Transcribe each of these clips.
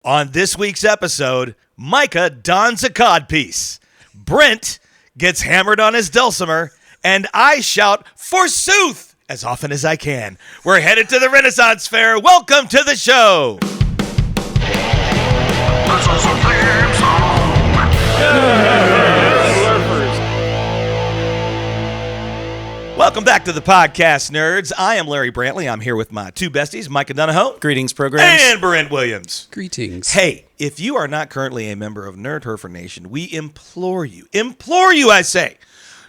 On this week's episode, Micah dons a codpiece, Brent gets hammered on his dulcimer, and I shout, forsooth, as often as I can. We're headed to the Rennaisance Fair. Welcome to the show. This is a theme song. Welcome back to the podcast, nerds. I am Larry Brantley. I'm here with my two besties, Micah Donahoe. Greetings, programs. And Brent Williams. Greetings. Hey, if you are not currently a member of Nerdherfer Nation, we implore you, I say,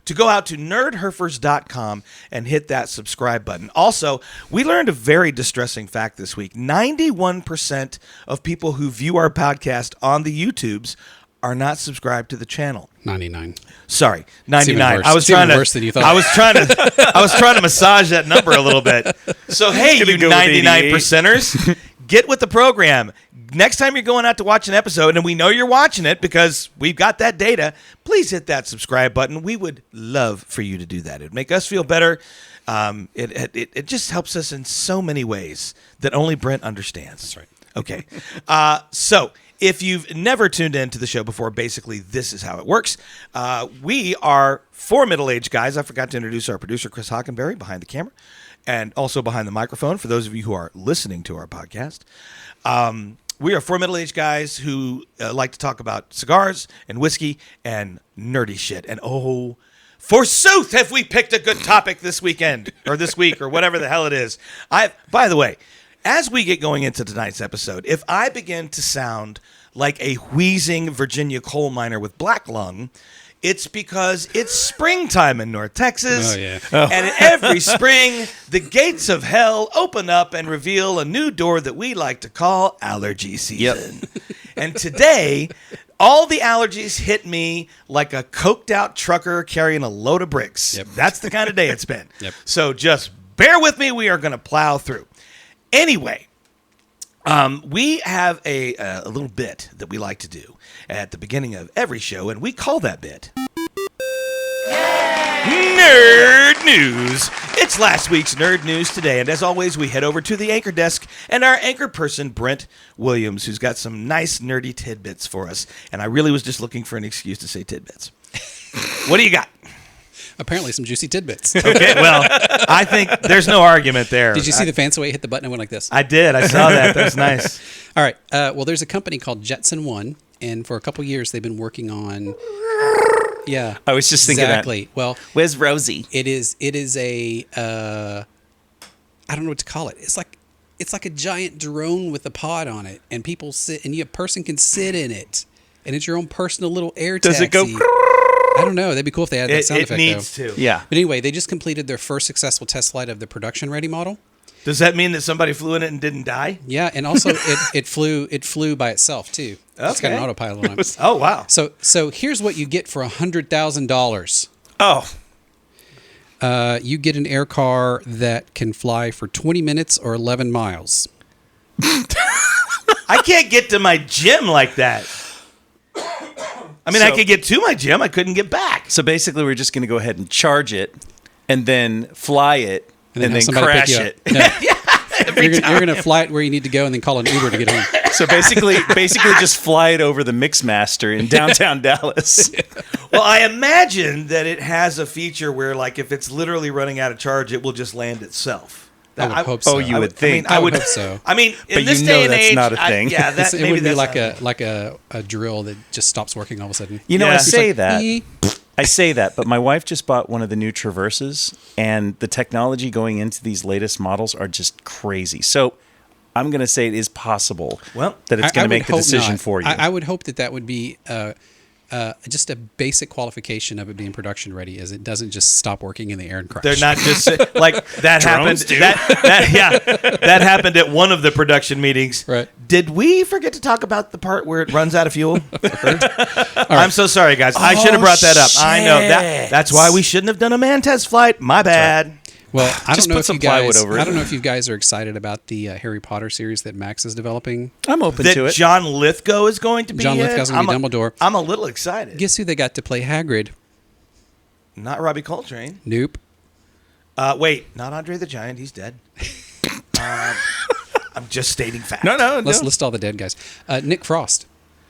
to go out to nerdherfers.com and hit that subscribe button. Also, we learned a very distressing fact this week. 91% of people who view our podcast on the YouTubes are not subscribed to the channel. 99. Sorry, 99. I was trying to worse than you thought. I was trying to massage that number a little bit. So hey, you 99%ers, get with the program. Next time you're going out to watch an episode, and we know you're watching it because we've got that data, please hit that subscribe button. We would love for you to do that. It'd make us feel better. It just helps us in so many ways that only Brent understands. That's right. Okay. So if you've never tuned into the show before, basically this is how it works. We are four middle-aged guys. I forgot to introduce our producer, Chris Hockenberry, behind the camera and also behind the microphone for those of you who are listening to our podcast. We are four middle-aged guys who like to talk about cigars and whiskey and nerdy shit. And oh, forsooth, have we picked a good topic this weekend or this week or whatever the hell it is. By the way, as we get going into tonight's episode, if I begin to sound like a wheezing Virginia coal miner with black lung, it's because it's springtime in North Texas. Oh, yeah. And every spring, the gates of hell open up and reveal a new door that we like to call allergy season. Yep. And today, all the allergies hit me like a coked out trucker carrying a load of bricks. Yep. That's the kind of day it's been. Yep. So just bear with me. We are going to plow through. Anyway, we have a little bit that we like to do at the beginning of every show, and we call that bit Nerd News. It's last week's Nerd News today, and as always, we head over to the anchor desk and our anchor person, Brent Williams, who's got some nice nerdy tidbits for us, and I really was just looking for an excuse to say tidbits. What do you got? Apparently some juicy tidbits. Okay, well, I think there's no argument there. Did you see the fancy way it hit the button and went like this? I did. I saw that. That was nice. All right. Well, there's a company called Jetson One, and for a couple years they've been working on... Yeah. I was just thinking exactly. that. Well, where's Rosie? It is a... I don't know what to call it. It's like a giant drone with a pod on it, and people sit, and a person can sit in it, and it's your own personal little air taxi. Does it go... I don't know. That'd be cool if they had that sound effect, It needs to. Yeah. But anyway, they just completed their first successful test flight of the production-ready model. Does that mean that somebody flew in it and didn't die? Yeah, and also it flew by itself too. It's got an autopilot on it. Oh, wow. So here's what you get for $100,000. Oh. You get an air car that can fly for 20 minutes or 11 miles. I can't get to my gym like that. I mean, I could get to my gym. I couldn't get back. So basically, we're just going to go ahead and charge it and then fly it and then crash it. Yeah. You're going to fly it where you need to go and then call an Uber to get home. So basically just fly it over the Mixmaster in downtown Dallas. Well, I imagine that it has a feature where, like, if it's literally running out of charge, it will just land itself. I would hope so. Oh, you would think. I would hope so. I mean, in but this you day know and that's age, not a thing. that it maybe would be that's like a drill that just stops working all of a sudden. You know, Yeah. I say like, that. "Ee." I say that, but my wife just bought one of the new Traverses, and the technology going into these latest models are just crazy. So I'm going to say it is possible that it's going to make the decision for you. I would hope that would be just a basic qualification of it being production ready, is it doesn't just stop working in the air and crash. They're not just like that happened. Drones do. That happened at one of the production meetings. Right. Did we forget to talk about the part where it runs out of fuel? I'm so sorry, guys. I should have brought that up. I know that. That's why we shouldn't have done a man test flight. My bad. Well, I Just don't know put if some you guys. plywood over it. I don't know if you guys are excited about the Harry Potter series that Max is developing. I'm open That to it. John Lithgow is going to be John in. Lithgow's going to be Dumbledore. I'm a little excited. Guess who they got to play Hagrid? Not Robbie Coltrane. Nope. Wait, not Andre the Giant. He's dead. I'm just stating fact. No. Let's list all the dead guys. Nick Frost.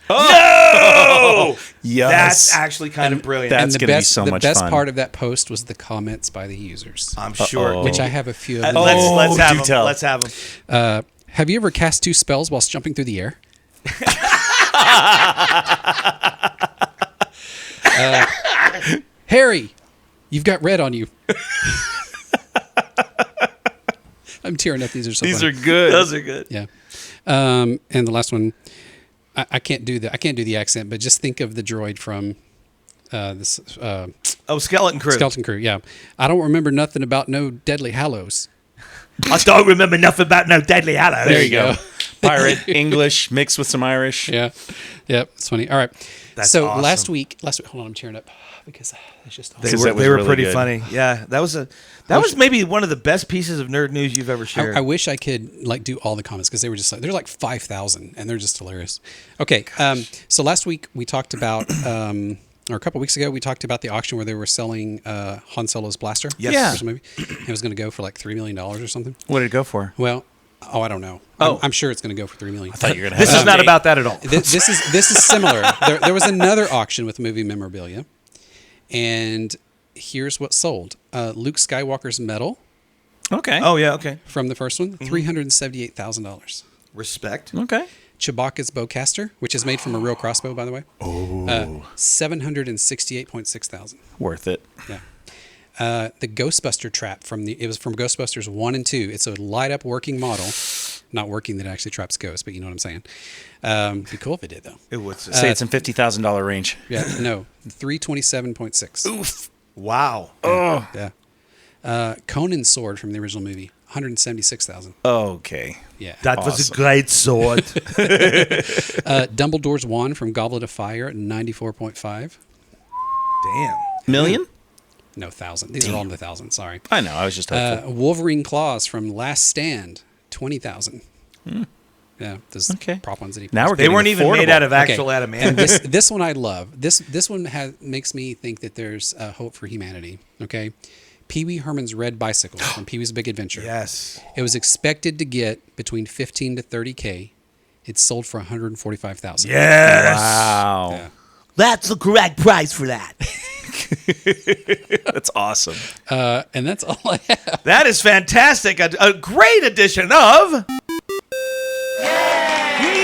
No! Yes. That's actually kind of brilliant. That's And going to be so much The best fun. part of that post was the comments by the users, I'm sure. Uh-oh. which I have a few of them. Let's have do them. tell. Let's have them. Have you ever cast 2 spells whilst jumping through the air? Harry, you've got red on you. I'm tearing up. These are so These funny. are good. Those are good. Yeah. And the last one, I can't do the accent, but just think of the droid from this Skeleton Crew. Skeleton Crew. Yeah. I don't remember nothing about no Deadly Hallows. I don't remember nothing about no Deadly Hallows. There you go. Pirate, English, mixed with some Irish. Yeah. Yep. It's funny. All right. That's so awesome. last week, hold on, I'm tearing up because it's just awesome. They Because were, that was they were really pretty good. funny. Yeah, that was maybe one of the best pieces of nerd news you've ever shared. I wish I could like do all the comments because they were just they're like 5,000 and they're just hilarious. Okay, so last week we talked about, or a couple weeks ago we talked about the auction where they were selling Han Solo's blaster. Yes. Yeah. First movie. It was going to go for like $3 million or something. What did it go for? Well, I don't know. Oh. I'm sure it's going to go for $3 million. I thought you were going to This is not about that at all. This is similar. There was another auction with movie memorabilia, and here's what sold: Luke Skywalker's medal Okay. Oh yeah, okay. from the first one, $378,000. Respect. Okay. Chewbacca's bowcaster, which is made from a real crossbow, by the way. Oh. 768.6 thousand. Worth it. Yeah. The Ghostbuster trap it was from Ghostbusters 1 and 2. It's a light up working model. Not working that it actually traps ghosts, but you know what I'm saying. Be cool if it did though. It would Say it's in $50,000 range. Yeah, no, 327.6. Oof. Wow. Oh. Yeah. Conan's sword from the original movie, 176,000. Okay. Yeah. That was a Awesome. great sword. Dumbledore's wand from Goblet of Fire at 94.5. Damn. Million? No, 1,000. These are all in the 1,000. Sorry. I know. I was just hopeful. Wolverine claws from Last Stand, 20,000. Yeah, those Okay. prop ones that he. Now we're They getting weren't even made affordable. out of actual And adamantium. this one I love. This one makes me think that there's hope for humanity. Okay, Pee Wee Herman's red bicycle from Pee Wee's Big Adventure. Yes. It was expected to get between 15 to 30K. It sold for 145,000. Yes. Wow. Yeah. That's the correct price for that. That's awesome. And that's all I have. That is fantastic. A great edition of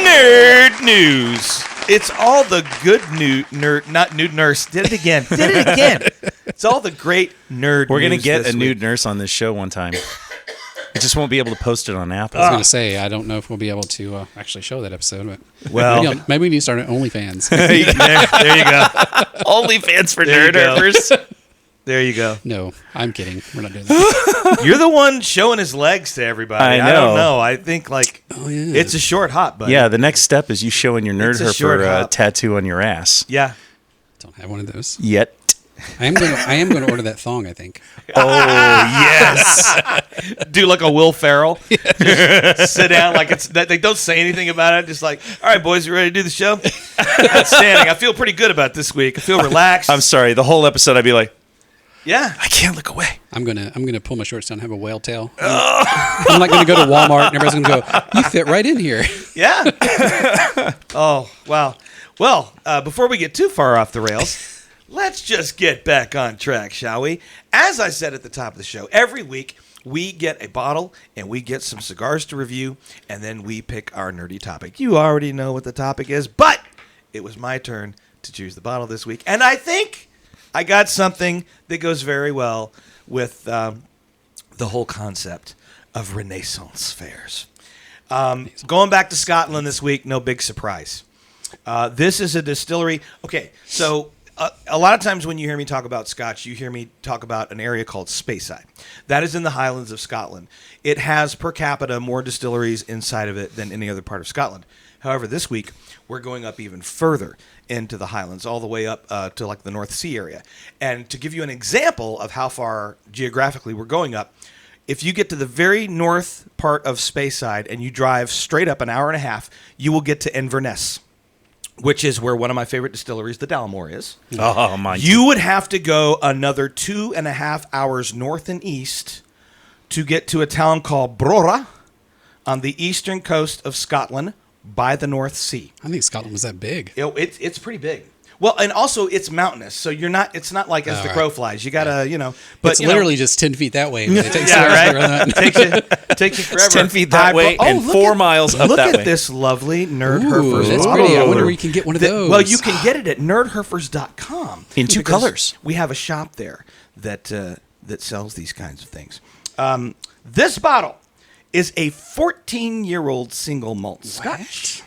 Nerd News. It's all the good nude nurse. Did it again. It's all the great nerd We're going to news get this a week. nude nurse on this show one time. I just won't be able to post it on Apple. I was going to say, I don't know if we'll be able to actually show that episode, but Well- maybe we need to start an OnlyFans. there you go. OnlyFans for There you go. nerdherfers. There you go. No, I'm kidding. We're not doing that. You're the one showing his legs to everybody. I I don't know. know. I think like Oh, yeah. it's a short hop, buddy. Yeah, the next step is you showing your It's a short nerdherfer hop. tattoo on your ass. Yeah. Don't have one of those. Yet. I am going to order that thong, I think. Oh, yes. Do like a Will Ferrell. Just sit down like it's that they don't say anything about it. Just like, all right, boys, you ready to do the show? Outstanding. I feel pretty good about this week. I feel relaxed. I'm sorry. The whole episode, I'd be like, yeah. I can't look away. I'm gonna pull my shorts down and have a whale tail. I'm not gonna go to Walmart and everybody's gonna go, you fit right in here. Yeah. Oh, wow. Well, before we get too far off the rails, let's just get back on track, shall we? As I said at the top of the show, every week we get a bottle and we get some cigars to review, and then we pick our nerdy topic. You already know what the topic is, but it was my turn to choose the bottle this week, and I think I got something that goes very well with the whole concept of Rennaisance fairs. Going back to Scotland this week, no big surprise. This is a distillery. Okay, so a lot of times when you hear me talk about Scotch, you hear me talk about an area called Speyside. That is in the Highlands of Scotland. It has per capita more distilleries inside of it than any other part of Scotland. However, this week we're going up even further into the Highlands, all the way up to like the North Sea area. And to give you an example of how far geographically we're going up, if you get to the very north part of Speyside and you drive straight up an hour and a half, you will get to Inverness, which is where one of my favorite distilleries, the Dalmore, is. Oh, my. You would have to go another 2.5 hours north and east to get to a town called Brora, on the eastern coast of Scotland by the North Sea. I think Scotland was that big. It's pretty big. Well, and also it's mountainous, so it's not like as the crow flies. You gotta, but it's literally just 10 feet that way. And it takes right. takes you forever. It's 10 feet that way and 4 miles up that way. Look at this lovely Nerdherfers. That's pretty. I wonder where you can get one of those. Well, you can get it at nerdherfers.com. In 2 colors. We have a shop there that sells these kinds of things. This bottle is a 14-year-old single malt Scotch.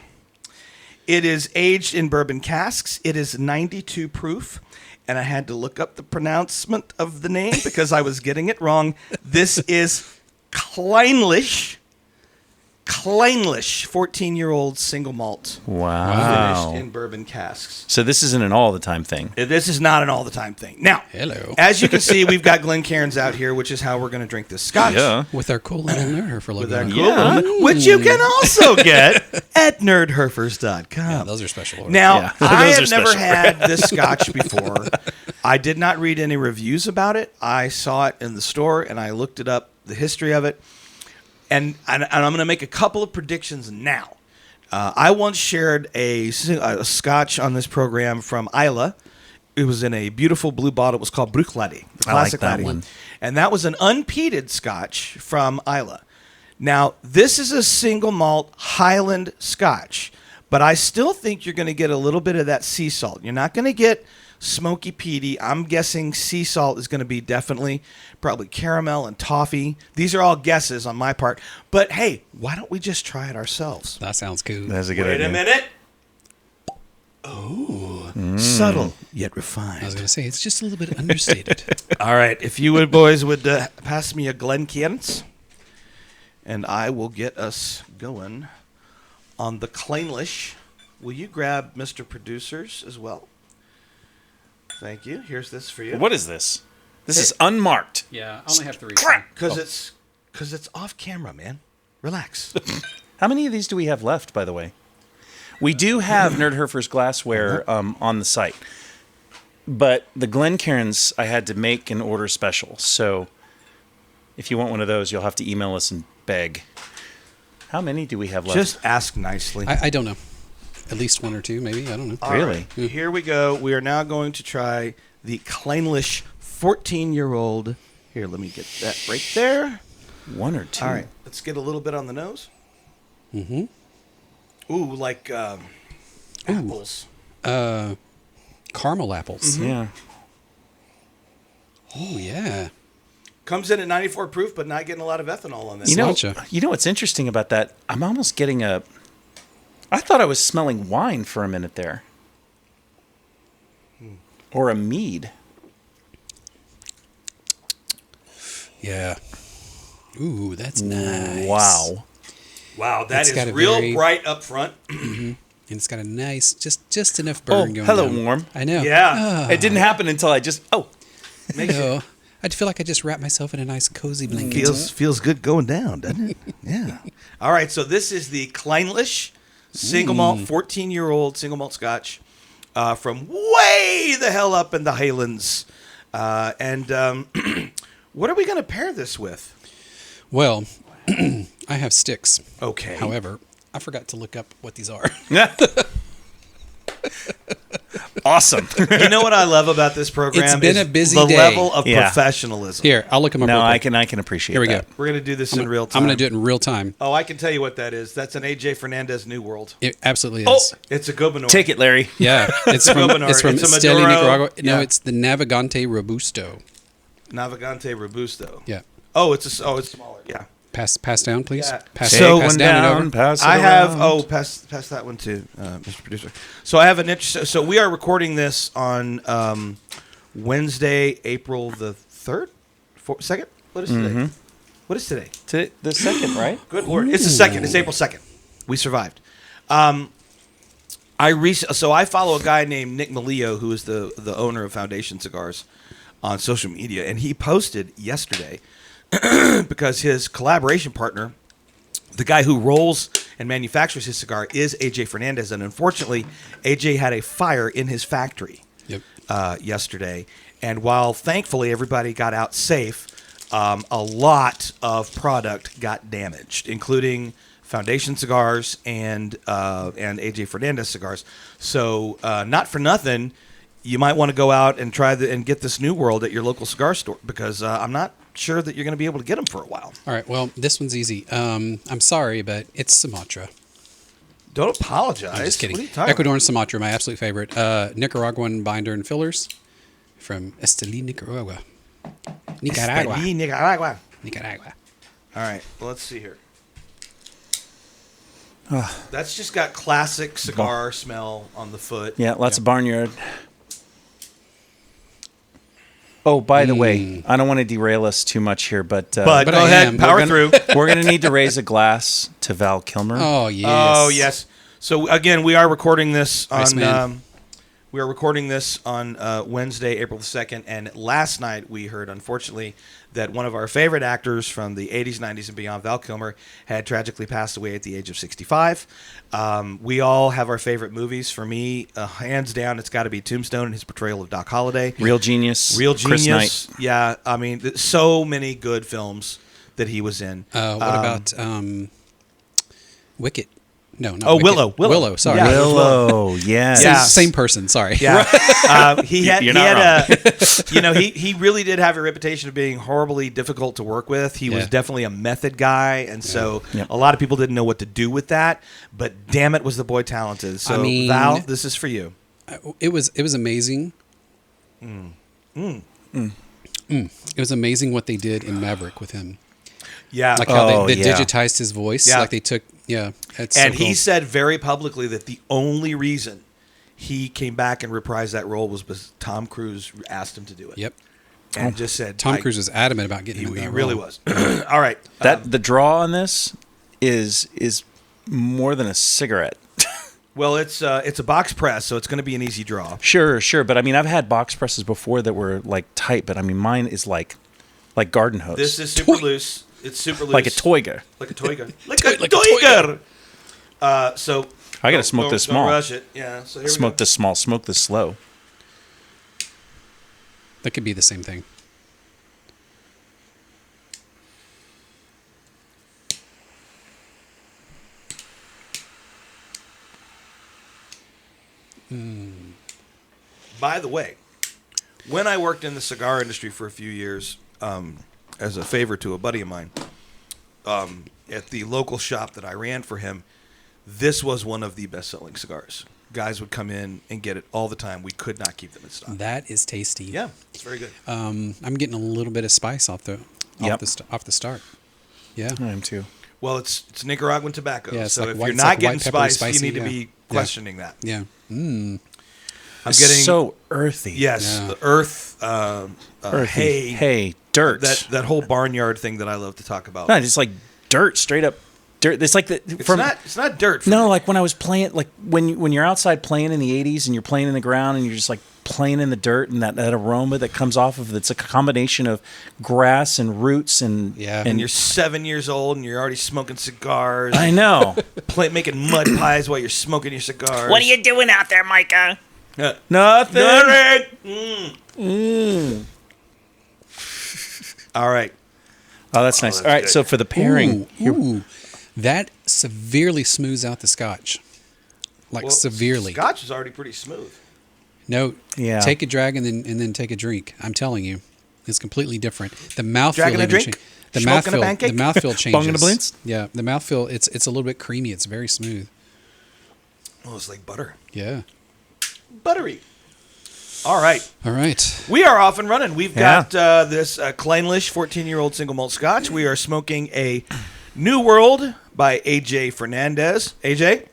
It is aged in bourbon casks. It is 92 proof. And I had to look up the pronouncement of the name because I was getting it wrong. This is Clynelish. Clynelish, 14-year-old single malt. Wow. Finished in bourbon casks. So this isn't an all-the-time thing. This is not an all-the-time thing. Now, hello. As you can see, we've got Glencairns out here, which is how we're going to drink this Scotch. Yeah. With our cool little Nerdherfer logo. With our cool little, which you can also get at nerdherfers.com. Yeah, those are special orders. Now, I Those have are never special. had this Scotch before. I did not read any reviews about it. I saw it in the store, and I looked it up, the history of it. And I'm going to make a couple of predictions now. I once shared a Scotch on this program from Islay. It was in a beautiful blue bottle. It was called Bruichladdich, the classic that laddie. one. And that was an unpeated Scotch from Islay. Now, this is a single malt Highland Scotch, but I still think you're going to get a little bit of that sea salt. You're not going to get smoky peaty. I'm guessing sea salt is going to be definitely probably caramel and toffee. These are all guesses on my part. But hey, why don't we just try it ourselves? That sounds cool. That's a good Wait idea. a minute. Oh, subtle yet refined. I was going to say, it's just a little bit understated. All right, if you boys would pass me a Glencairns, and I will get us going on the Clynelish. Will you grab Mr. Producers as well? Thank you. Here's this for you. What is this? This is unmarked. Yeah, I only have 3. Crap. Because it's off camera, man. Relax. How many of these do we have left, by the way? We do have Nerdherfers glassware on the site. But the Glencairns, I had to make and order special. So if you want one of those, you'll have to email us and beg. How many do we have left? Just ask nicely. I don't know. At least 1 or 2, maybe. I don't know. All Really? right, here we go. We are now going to try the Clynelish 14-year-old. Here, let me get that right there. 1 or 2. All right, let's get a little bit on the nose. Mm-hmm. Ooh, like apples. Caramel apples. Yeah. Oh, yeah. Comes in at 94 proof, but not getting a lot of ethanol on this. You know what's interesting about that? I'm almost getting a... I thought I was smelling wine for a minute there. Or a mead. Yeah. Ooh, that's nice. Wow. Wow, that It's is got a real very- bright up front. And it's got a nice, just enough Oh, burn going hello, down. warm. I know. Yeah. It didn't happen until I just... Oh, Hello. I feel like I just wrapped myself in a nice cozy blanket. Feels good going down, doesn't it? Yeah. All right, so this is the Clynelish single malt, 14-year-old single malt Scotch from way the hell up in the Highlands. And what are we going to pair this with? Well, I have sticks. Okay. However, I forgot to look up what these are. awesome. You know what I love about this program? It's been is a busy the day. level of Yeah. professionalism. Here, I'll look them up. No, real I quick. can appreciate Here we that. go. We're going to do this in real time. I'm going to do it in real time. Oh, I can tell you what that is. That's an AJ Fernandez New World. It absolutely Oh, is. It's a Gobernador. take it, Larry. Yeah, it's from Gobernador. it's from It's a Esteli, Maduro. Nicaragua. No, Yeah. it's the Navegante Robusto. Navegante Robusto. Yeah. Oh, it's smaller. Yeah. Pass down, please. Yeah. Pass, So- pass down and over. pass it I have. around. Pass that one too, Mr. Producer. So I have an interest. So we are recording this on Wednesday, April the 3rd, 2nd. What is today? What is today? The second, right? Good Lord, it's the 2nd. It's April 2nd. We survived. So I follow a guy named Nick Malio, who is the owner of Foundation Cigars, on social media, and he posted yesterday because his collaboration partner, the guy who rolls and manufactures his cigar, is AJ Fernandez, and unfortunately, AJ had a fire in his factory yesterday. And while thankfully everybody got out safe, a lot of product got damaged, including Foundation cigars and AJ Fernandez cigars. So not for nothing, you might want to go out and try and get this New World at your local cigar store, because I'm not sure that you're going to be able to get them for a while. All right, well, this one's easy. I'm sorry, but it's Sumatra. Don't apologize. I'm just kidding. What are you talking Ecuador and Sumatra, my absolute favorite. Nicaraguan binder and fillers from Esteli, Nicaragua. Nicaragua. Esteli, Nicaragua. Nicaragua. All right, well, let's see here. That's just got classic cigar smell on the foot. Yeah, lots of barnyard. Oh, by the way, I don't want to derail us too much here, but Go I ahead, am. power through. we're going to need to raise a glass to Val Kilmer. Oh, yes. Oh, yes. So again, we are recording this Nice, on man. Wednesday, April the 2nd, and last night we heard, unfortunately, that one of our favorite actors from the 80s, 90s, and beyond, Val Kilmer, had tragically passed away at the age of 65. We all have our favorite movies. For me, hands down, it's got to be Tombstone and his portrayal of Doc Holliday. Real genius. Real Chris genius. Knight. Yeah, I mean, so many good films that he was in. What about Wicket? No, not Oh, Wicket. Willow. Willow, sorry. Yeah. Willow, yes. Yeah. Same person, sorry. Yeah, he had. You're He not had he really did have a reputation of being horribly difficult to work with. He was Yeah. definitely a method guy, and so Yep. a lot of people didn't know what to do with that. But damn it, was the boy talented. So I mean- Val, this is for you. It was amazing. It was amazing what they did in Maverick with him. Yeah, Like how Oh, they yeah. digitized his voice. Yeah. Like they took, it's and so cool. he said very publicly that the only reason he came back and reprised that role was because Tom Cruise asked him to do it. Yep. And just said Tom Cruise was adamant about getting him in He that really role. was. All right. That the draw on this is more than a cigarette. Well, it's a box press, so it's going to be an easy draw. Sure, but I mean, I've had box presses before that were like tight, but I mean, mine is like garden hose. This is super loose. It's super loose. like a Toyga. Like a toiger. Like Like a a toiger. toiger. So I gotta smoke this don't small. rush it. Yeah. So here Smoke we go. this small, smoke this slow. That could be the same thing. By the way, when I worked in the cigar industry for a few years, as a favor to a buddy of mine, at the local shop that I ran for him, this was one of the best-selling cigars. Guys would come in and get it all the time. We could not keep them in stock. That is tasty. Yeah, it's very good. I'm getting a little bit of spice off the start. Yeah. I am too. Well, it's Nicaraguan tobacco, Yeah, it's so like if white- you're it's not like getting white peppery spice, spicy, you need to yeah. be questioning that. Yeah. I'm It's getting so earthy. yes, Yeah. the earth, Earthy. hay, Dirt. that whole barnyard thing that I love to talk about. No, it's like dirt, straight up dirt. It's like the It's not dirt. For No, me. like when I was playing, like when you're outside playing in the '80s and you're playing in the ground and you're just like playing in the dirt and that aroma that comes off of it's a combination of grass and roots and Yeah. And you're 7 years old and you're already smoking cigars. I know. Making mud pies while you're smoking your cigars. What are you doing out there, Micah? Nothing. All right. Oh, that's nice. that's All right, good. so for the pairing, Ooh. That severely smooths out the scotch. Like Well, severely. Scotch is already pretty smooth. No. Yeah. Take a drag and then take a drink. I'm telling you, it's completely different. The mouthfeel. Drag and a even drink? cha- The Smoking a mouthfeel. pancake? The mouthfeel changes. Bong and a blintz? Yeah. The mouthfeel. It's a little bit creamy. It's very smooth. Oh, it's like butter. Yeah. Buttery. All right. All right. We are off and running. We've Yeah. got this Clynelish 14-year-old single malt Scotch. We are smoking a New World by AJ Fernandez. AJ,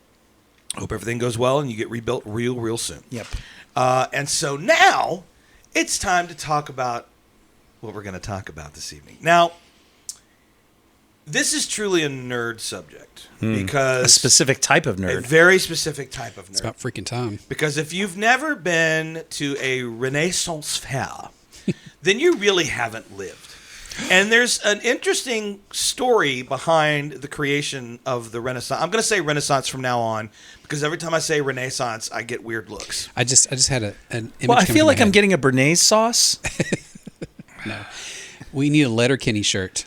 hope everything goes well and you get rebuilt real soon. Yep. And so now it's time to talk about what we're going to talk about this evening. Now, this is truly a nerd subject because a specific type of a nerd. very specific type of nerd. It's about freaking time. Because if you've never been to a Rennaisance fair, then you really haven't lived. And there's an interesting story behind the creation of the Renaissance. I'm going to say Renaissance from now on because every time I say Renaissance, I get weird looks. I just had an image. Well, I come feel to like my I'm head. getting a Bernaise sauce. No. We need a Letterkenny shirt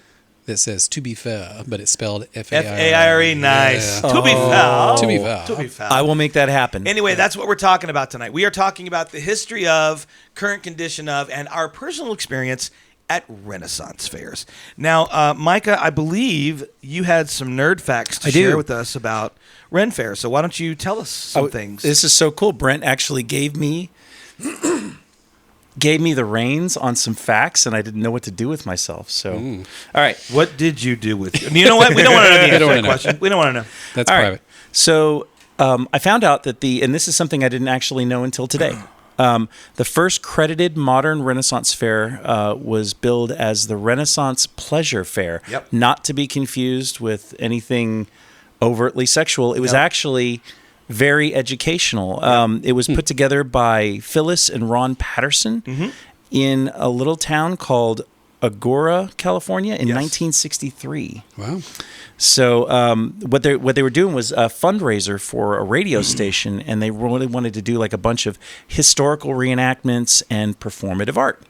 that says "to be fair," but it's spelled F-A-I-R-E. Nice. Yeah. To be foul. To be foul. To be foul. I will make that happen. Anyway, that's what we're talking about tonight. We are talking about the history of, current condition of, and our personal experience at Rennaisance fairs. Now, Micah, I believe you had some nerd facts to share with us about Ren Fair. So why don't you tell us some things? This is so cool. Brent actually gave me the reins on some facts, and I didn't know what to do with myself. So, all right. What did you do with you? You know what? We don't want to know the answer to that question. We don't want to know. That's All private. right. So I found out that and this is something I didn't actually know until today. The first credited modern Renaissance fair was billed as the Renaissance Pleasure Fair, not to be confused with anything overtly sexual. It was actually very educational. It was put together by Phyllis and Ron Patterson in a little town called Agoura, California in 1963. Wow. So what they were doing was a fundraiser for a radio station, and they really wanted to do like a bunch of historical reenactments and performative art.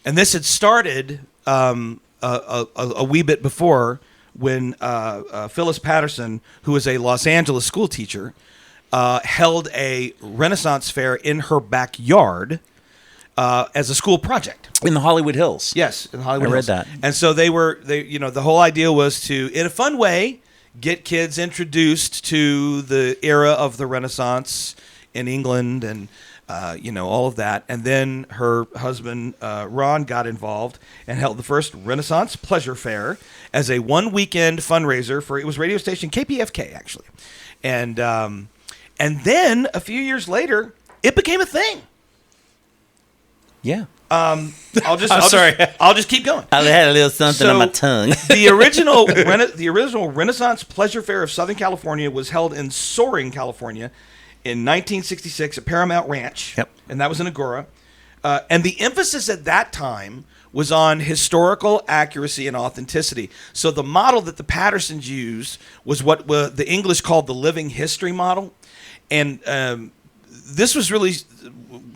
And this had started a wee bit before when Phyllis Patterson, who was a Los Angeles school teacher, held a Renaissance fair in her backyard as a school project. In the Hollywood Hills. Yes, in Hollywood Hills. I read that. And so the whole idea was to, in a fun way, get kids introduced to the era of the Renaissance in England and, all of that. And then her husband, Ron, got involved and held the first Renaissance Pleasure Fair as a one-weekend fundraiser for, it was radio station KPFK, actually. And then, a few years later, it became a thing. Yeah. I'll just keep going. I had a little something on my tongue. the original Renaissance Pleasure Fair of Southern California was held in Soaring, California, in 1966 at Paramount Ranch. Yep. And that was in Agoura. And the emphasis at that time was on historical accuracy and authenticity. So the model that the Pattersons used was what the English called the living history model. And this was really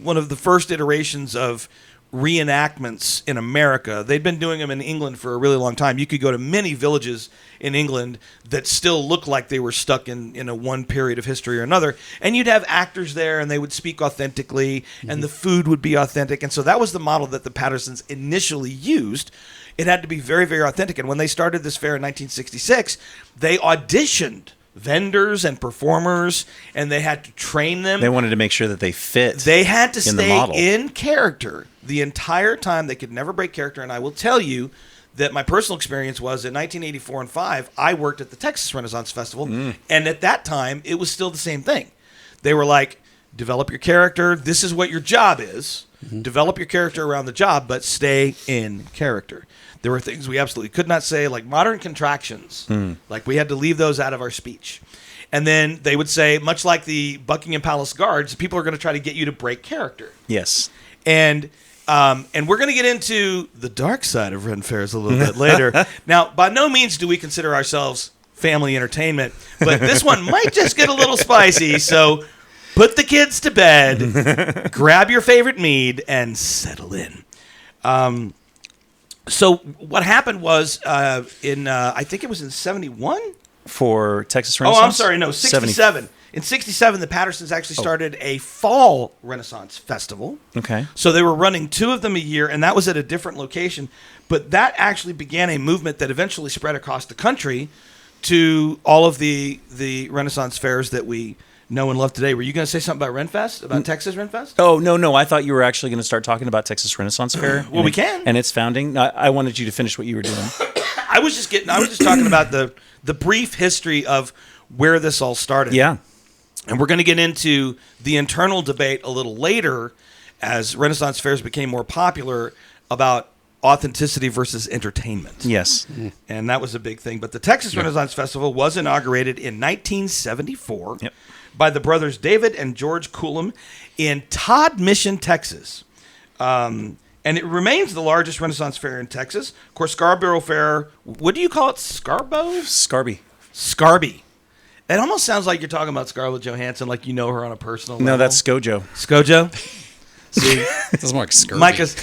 one of the first iterations of reenactments in America. They'd been doing them in England for a really long time. You could go to many villages in England that still look like they were stuck in a one period of history or another. And you'd have actors there, and they would speak authentically, and the food would be authentic. And so that was the model that the Pattersons initially used. It had to be very, very authentic. And when they started this fair in 1966, they auditioned vendors and performers, and they had to train them. They wanted to make sure that they fit. They had to stay in character the entire time. They could never break character. And I will tell you that my personal experience was in 1984 and 5, I worked at the Texas Renaissance Festival, and at that time, it was still the same thing. They were like, develop your character. This is what your job is. Develop your character around the job, but stay in character. There were things we absolutely could not say, like modern contractions. Like we had to leave those out of our speech. And then they would say, much like the Buckingham Palace guards, people are going to try to get you to break character. Yes. And we're going to get into the dark side of Ren Fairs a little bit later. Now, by no means do we consider ourselves family entertainment, but this one might just get a little spicy. So put the kids to bed, grab your favorite mead, and settle in. So what happened was I think it was in 71? For Texas Renaissance? Oh, I'm sorry. No, 67. In 67, the Pattersons actually started a fall Renaissance festival. Okay. So they were running 2 of them a year, and that was at a different location. But that actually began a movement that eventually spread across the country to all of the Renaissance fairs that we know and love today. Were you going to say something about Renfest, about Texas Renfest? Oh, no. I thought you were actually going to start talking about Texas Renaissance Fair. Well, we can. And its founding. I wanted you to finish what you were doing. I was just talking about the brief history of where this all started. Yeah. And we're going to get into the internal debate a little later as Renaissance fairs became more popular about authenticity versus entertainment. Yes. And that was a big thing. But the Texas Renaissance Festival was inaugurated in 1974 by the brothers David and George Coulomb in Todd Mission, Texas. And it remains the largest Renaissance fair in Texas. Of course, Scarborough Fair, what do you call it? Scarby. It almost sounds like you're talking about Scarlett Johansson, like you know her on a personal level. No, that's Scojo. Scojo? See, It's more like scurvy. Micah's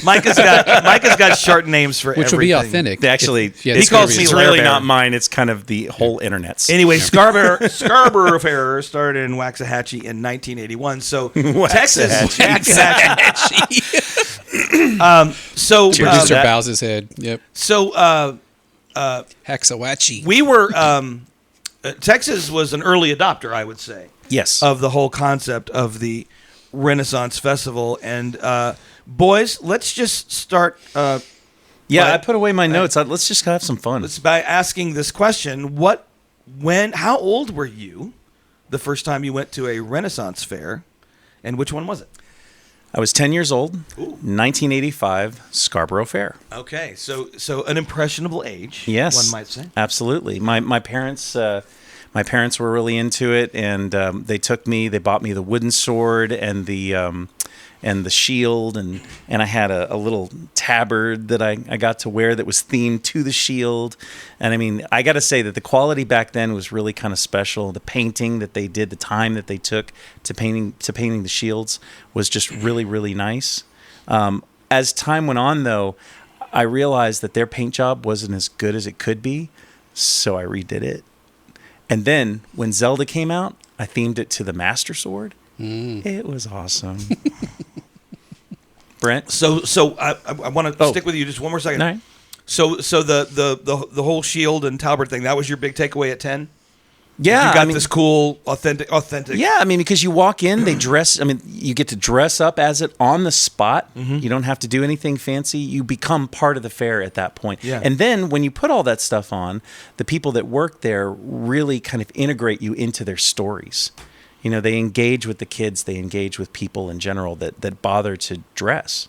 got short names for which everything. would be authentic. Actually, Yeah, he calls scurvy it's is really Bear. not mine. It's kind of the whole internet's. Anyway, Scarborough Fair started in Waxahachie in 1981. So Texas, Waxahachie. So Producer bows his head. Yep. so Hexawatchie. we were Texas was an early adopter, I would say, Yes. of the whole concept of the Rennaisance Festival. And boys, let's just start. Yeah, But- I put away my notes. Let's just have some fun. It's by asking this question: how old were you the first time you went to a Rennaissance fair, and which one was it? I was 10 years old, 1985, Scarborough Fair. Okay, so an impressionable age, Yes, one might say. absolutely. My parents were really into it, and they took me. They bought me the wooden sword and the shield, and I had a little tabard that I got to wear that was themed to the shield. And I mean, I got to say that the quality back then was really kind of special. The painting that they did, the time that they took to painting the shields was just really, really nice. As time went on, though, I realized that their paint job wasn't as good as it could be, so I redid it. And then when Zelda came out, I themed it to the Master Sword. It was awesome. Brent? So I want to stick with you just one more second. All right. So the whole shield and talbot thing, that was your big takeaway at 10? Yeah. You got this cool, authentic. Yeah, I mean, because you walk in, they dress. I mean, you get to dress up as it on the spot. You don't have to do anything fancy. You become part of the fair at that point. Yeah. And then when you put all that stuff on, the people that work there really kind of integrate you into their stories. You know, they engage with the kids. They engage with people in general that bother to dress,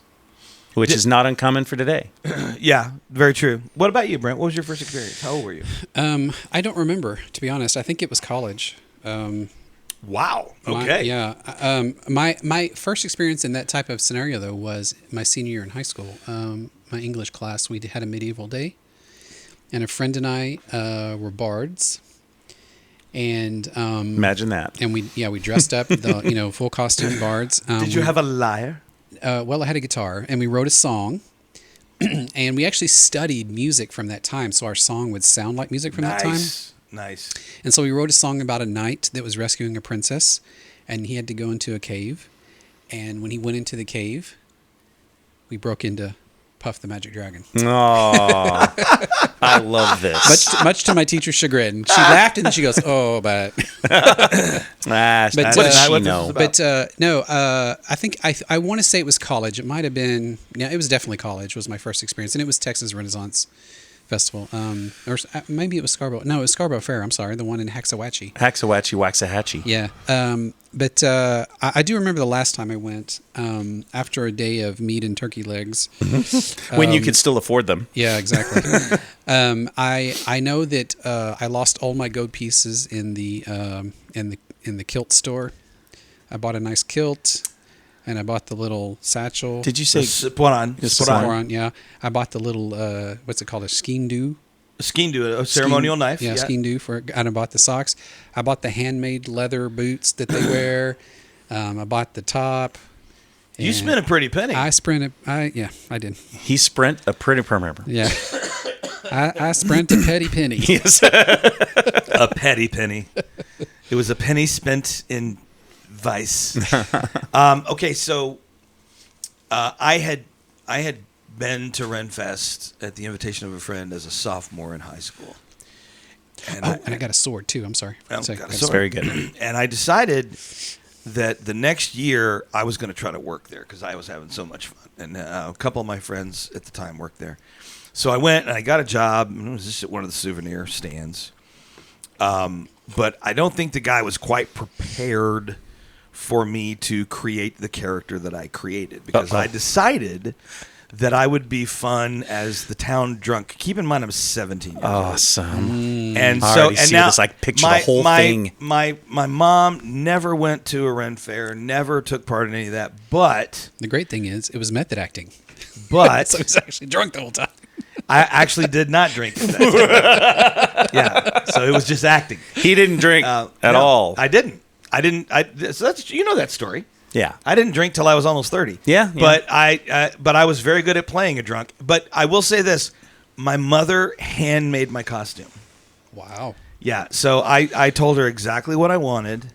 which is not uncommon for today. Yeah, very true. What about you, Brent? What was your first experience? How old were you? I don't remember, to be honest. I think it was college. Wow. Okay. My first experience in that type of scenario, though, was my senior year in high school. My English class, we had a medieval day, and a friend and I were bards. And Imagine that. and we dressed up, full costume bards. Did you have a lyre? Well, I had a guitar, and we wrote a song, and we actually studied music from that time, so our song would sound like music from that time. Nice. And so we wrote a song about a knight that was rescuing a princess, and he had to go into a cave. And when he went into the cave, we broke into Puff the Magic Dragon. Oh, I love this. Much to my teacher's chagrin. She laughed, and then she goes, "Oh, but." What does she know? But no, I think I want to say it was college. It might have been. Yeah, it was definitely college. Was my first experience, and it was Texas Rennaisance Festival. Or maybe it was Scarborough. No, it was Scarborough Fair. I'm sorry, the one in Hexawatchie. Waxahachie. Yeah. But I do remember the last time I went after a day of meat and turkey legs. When you could still afford them. Yeah, exactly. I know that I lost all my gold pieces in the kilt store. I bought a nice kilt, and I bought the little satchel. Did you say Sporan? Yeah, I bought the little what's it called, a skein-do? A skein-do, a ceremonial knife. Yeah, skein-do and I bought the socks. I bought the handmade leather boots that they wear. I bought the top. You spent a pretty penny. I did. He spent a pretty perimeter. Yeah. I spent a petty penny. Yes. A petty penny. It was a penny spent in vice. Okay, so I had been to Renfest at the invitation of a friend as a sophomore in high school. And I got a sword too. I'm sorry. got a It's sword. very good. And I decided that the next year I was going to try to work there because I was having so much fun. And a couple of my friends at the time worked there. So I went and I got a job. And it was just at one of the souvenir stands. But I don't think the guy was quite prepared for me to create the character that I created because I decided that I would be fun as the town drunk. Keep in mind, I'm 17 years old. Awesome. And I so, already and see now this, like, picture the whole thing. My mom never went to a Ren fair, never took part in any of that. But The great thing is, it was method acting. but So he was actually drunk the whole time. I actually did not drink at that time. Yeah, so it was just acting. He didn't drink at No, all. I didn't. So that's that story. Yeah. I didn't drink till I was almost 30. Yeah. But I was very good at playing a drunk. But I will say this. My mother handmade my costume. Wow. Yeah. So I told her exactly what I wanted.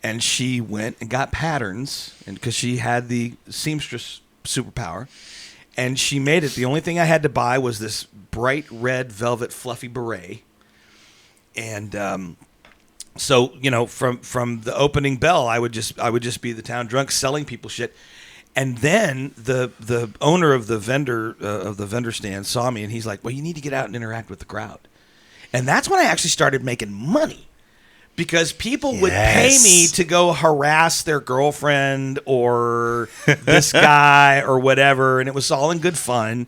And she went and got patterns, and because she had the seamstress superpower, and she made it. The only thing I had to buy was this bright red velvet fluffy beret, and so from the opening bell, I would just be the town drunk selling people shit, and then the owner of the vendor stand saw me, and he's like, "Well, you need to get out and interact with the crowd," and that's when I actually started making money. Because people would pay me to go harass their girlfriend or this guy or whatever, and it was all in good fun.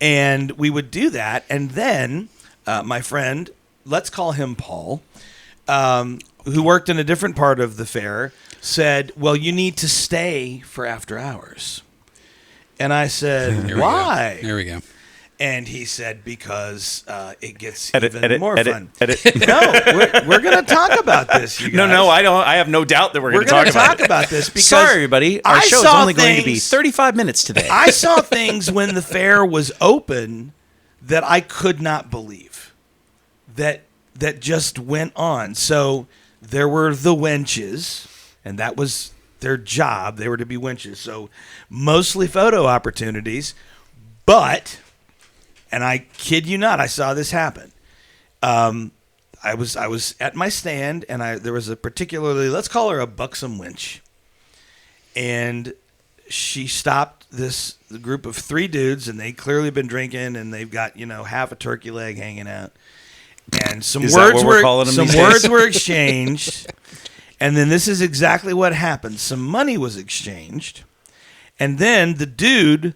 And we would do that. And then my friend, let's call him Paul, who worked in a different part of the fair, said, well, you need to stay for after hours. And I said, why? There we go. And he said, because it gets Edit, even more fun. Edit. No, we're going to talk about this, you guys. No, I don't. I have no doubt that we're going to talk about this. Because sorry, everybody. Our show is only going to be 35 minutes today. I saw things when the fair was open that I could not believe that just went on. So there were the wenches, and that was their job. They were to be wenches. So mostly photo opportunities, but... And I kid you not, I saw this happen. I was at my stand, and there was a particularly, let's call her a buxom wench, and she stopped this group of 3 dudes, and they clearly been drinking, and they've got half a turkey leg hanging out, and some words were exchanged, and then this is exactly what happened. Some money was exchanged, and then the dude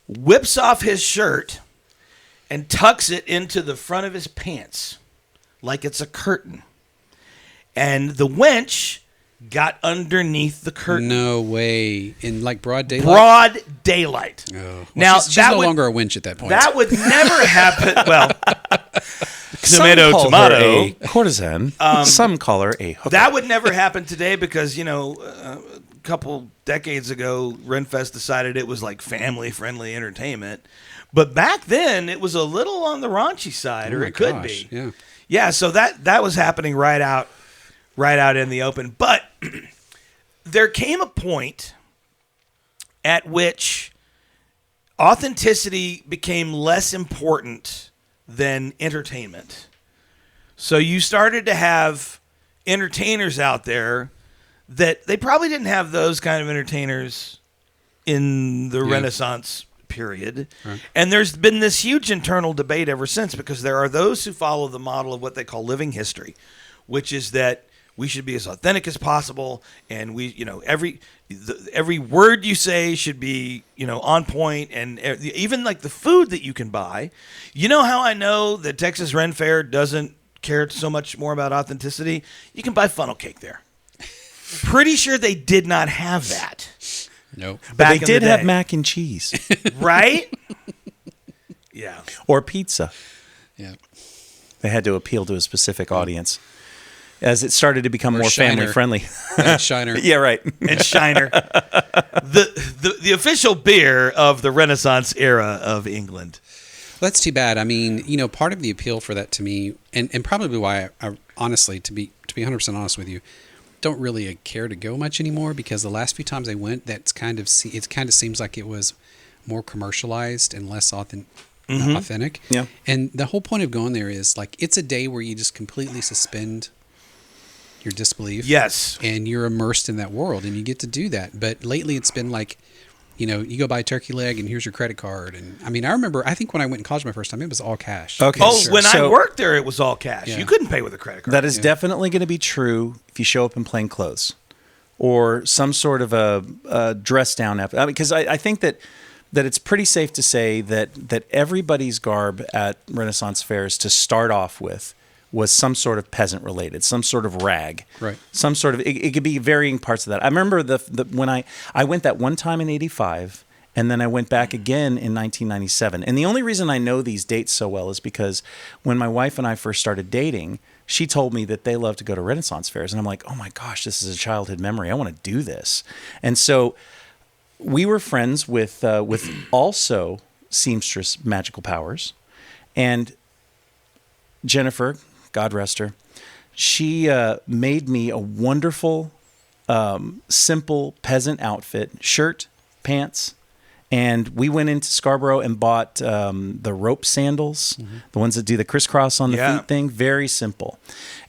whips off his shirt and tucks it into the front of his pants like it's a curtain. And the wench got underneath the curtain. No way. In like broad daylight? Broad daylight. Oh. Well, Now, she's no longer a wench at that point. That would never happen. Well, Some call tomato. her a courtesan. Some call her a hooker. That would never happen today because, a couple decades ago, Renfest decided it was like family-friendly entertainment. But back then, it was a little on the raunchy side, or it could be. Yeah. Yeah, so that was happening right out in the open. But there came a point at which authenticity became less important than entertainment. So you started to have entertainers out there that they probably didn't have those kind of entertainers in the Renaissance period. Right. And there's been this huge internal debate ever since, because there are those who follow the model of what they call living history, which is that we should be as authentic as possible, and we, every word you say should be, on point, and even like the food that you can buy. You know how I know that Texas Ren Fair doesn't care so much more about authenticity? You can buy funnel cake there. Pretty sure they did not have that. Nope. But they did have mac and cheese. Right? Yeah. Or pizza. Yeah. They had to appeal to a specific audience as it started to become more family friendly. Shiner. Yeah, right. And Shiner. The official beer of the Renaissance era of England. Well, that's too bad. I mean, part of the appeal for that to me, and probably why I honestly, to be 100% honest with you, don't really care to go much anymore, because the last few times I went, it kind of seems like it was more commercialized and less authentic. Yeah. And the whole point of going there is like, it's a day where you just completely suspend your disbelief. Yes. And you're immersed in that world, and you get to do that. But lately it's been like, you go buy a turkey leg and here's your credit card. And I mean, I think when I went in college my first time, it was all cash. Okay. Oh, sure. When I worked there, it was all cash. Yeah. You couldn't pay with a credit card. That is definitely going to be true if you show up in plain clothes or some sort of a dress down. Because I think that it's pretty safe to say that everybody's garb at Renaissance fairs to start off with was some sort of peasant related, some sort of rag, right? Some sort of it could be varying parts of that. I remember when I went that one time in '85, and then I went back again in 1997. And the only reason I know these dates so well is because when my wife and I first started dating, she told me that they love to go to Rennaisance fairs. And I'm like, oh my gosh, this is a childhood memory. I want to do this. And so we were friends with also seamstress Magical Powers. And Jennifer, God rest her, she made me a wonderful, simple peasant outfit, shirt, pants, and we went into Scarborough and bought the rope sandals, the ones that do the crisscross on the feet thing. Very simple.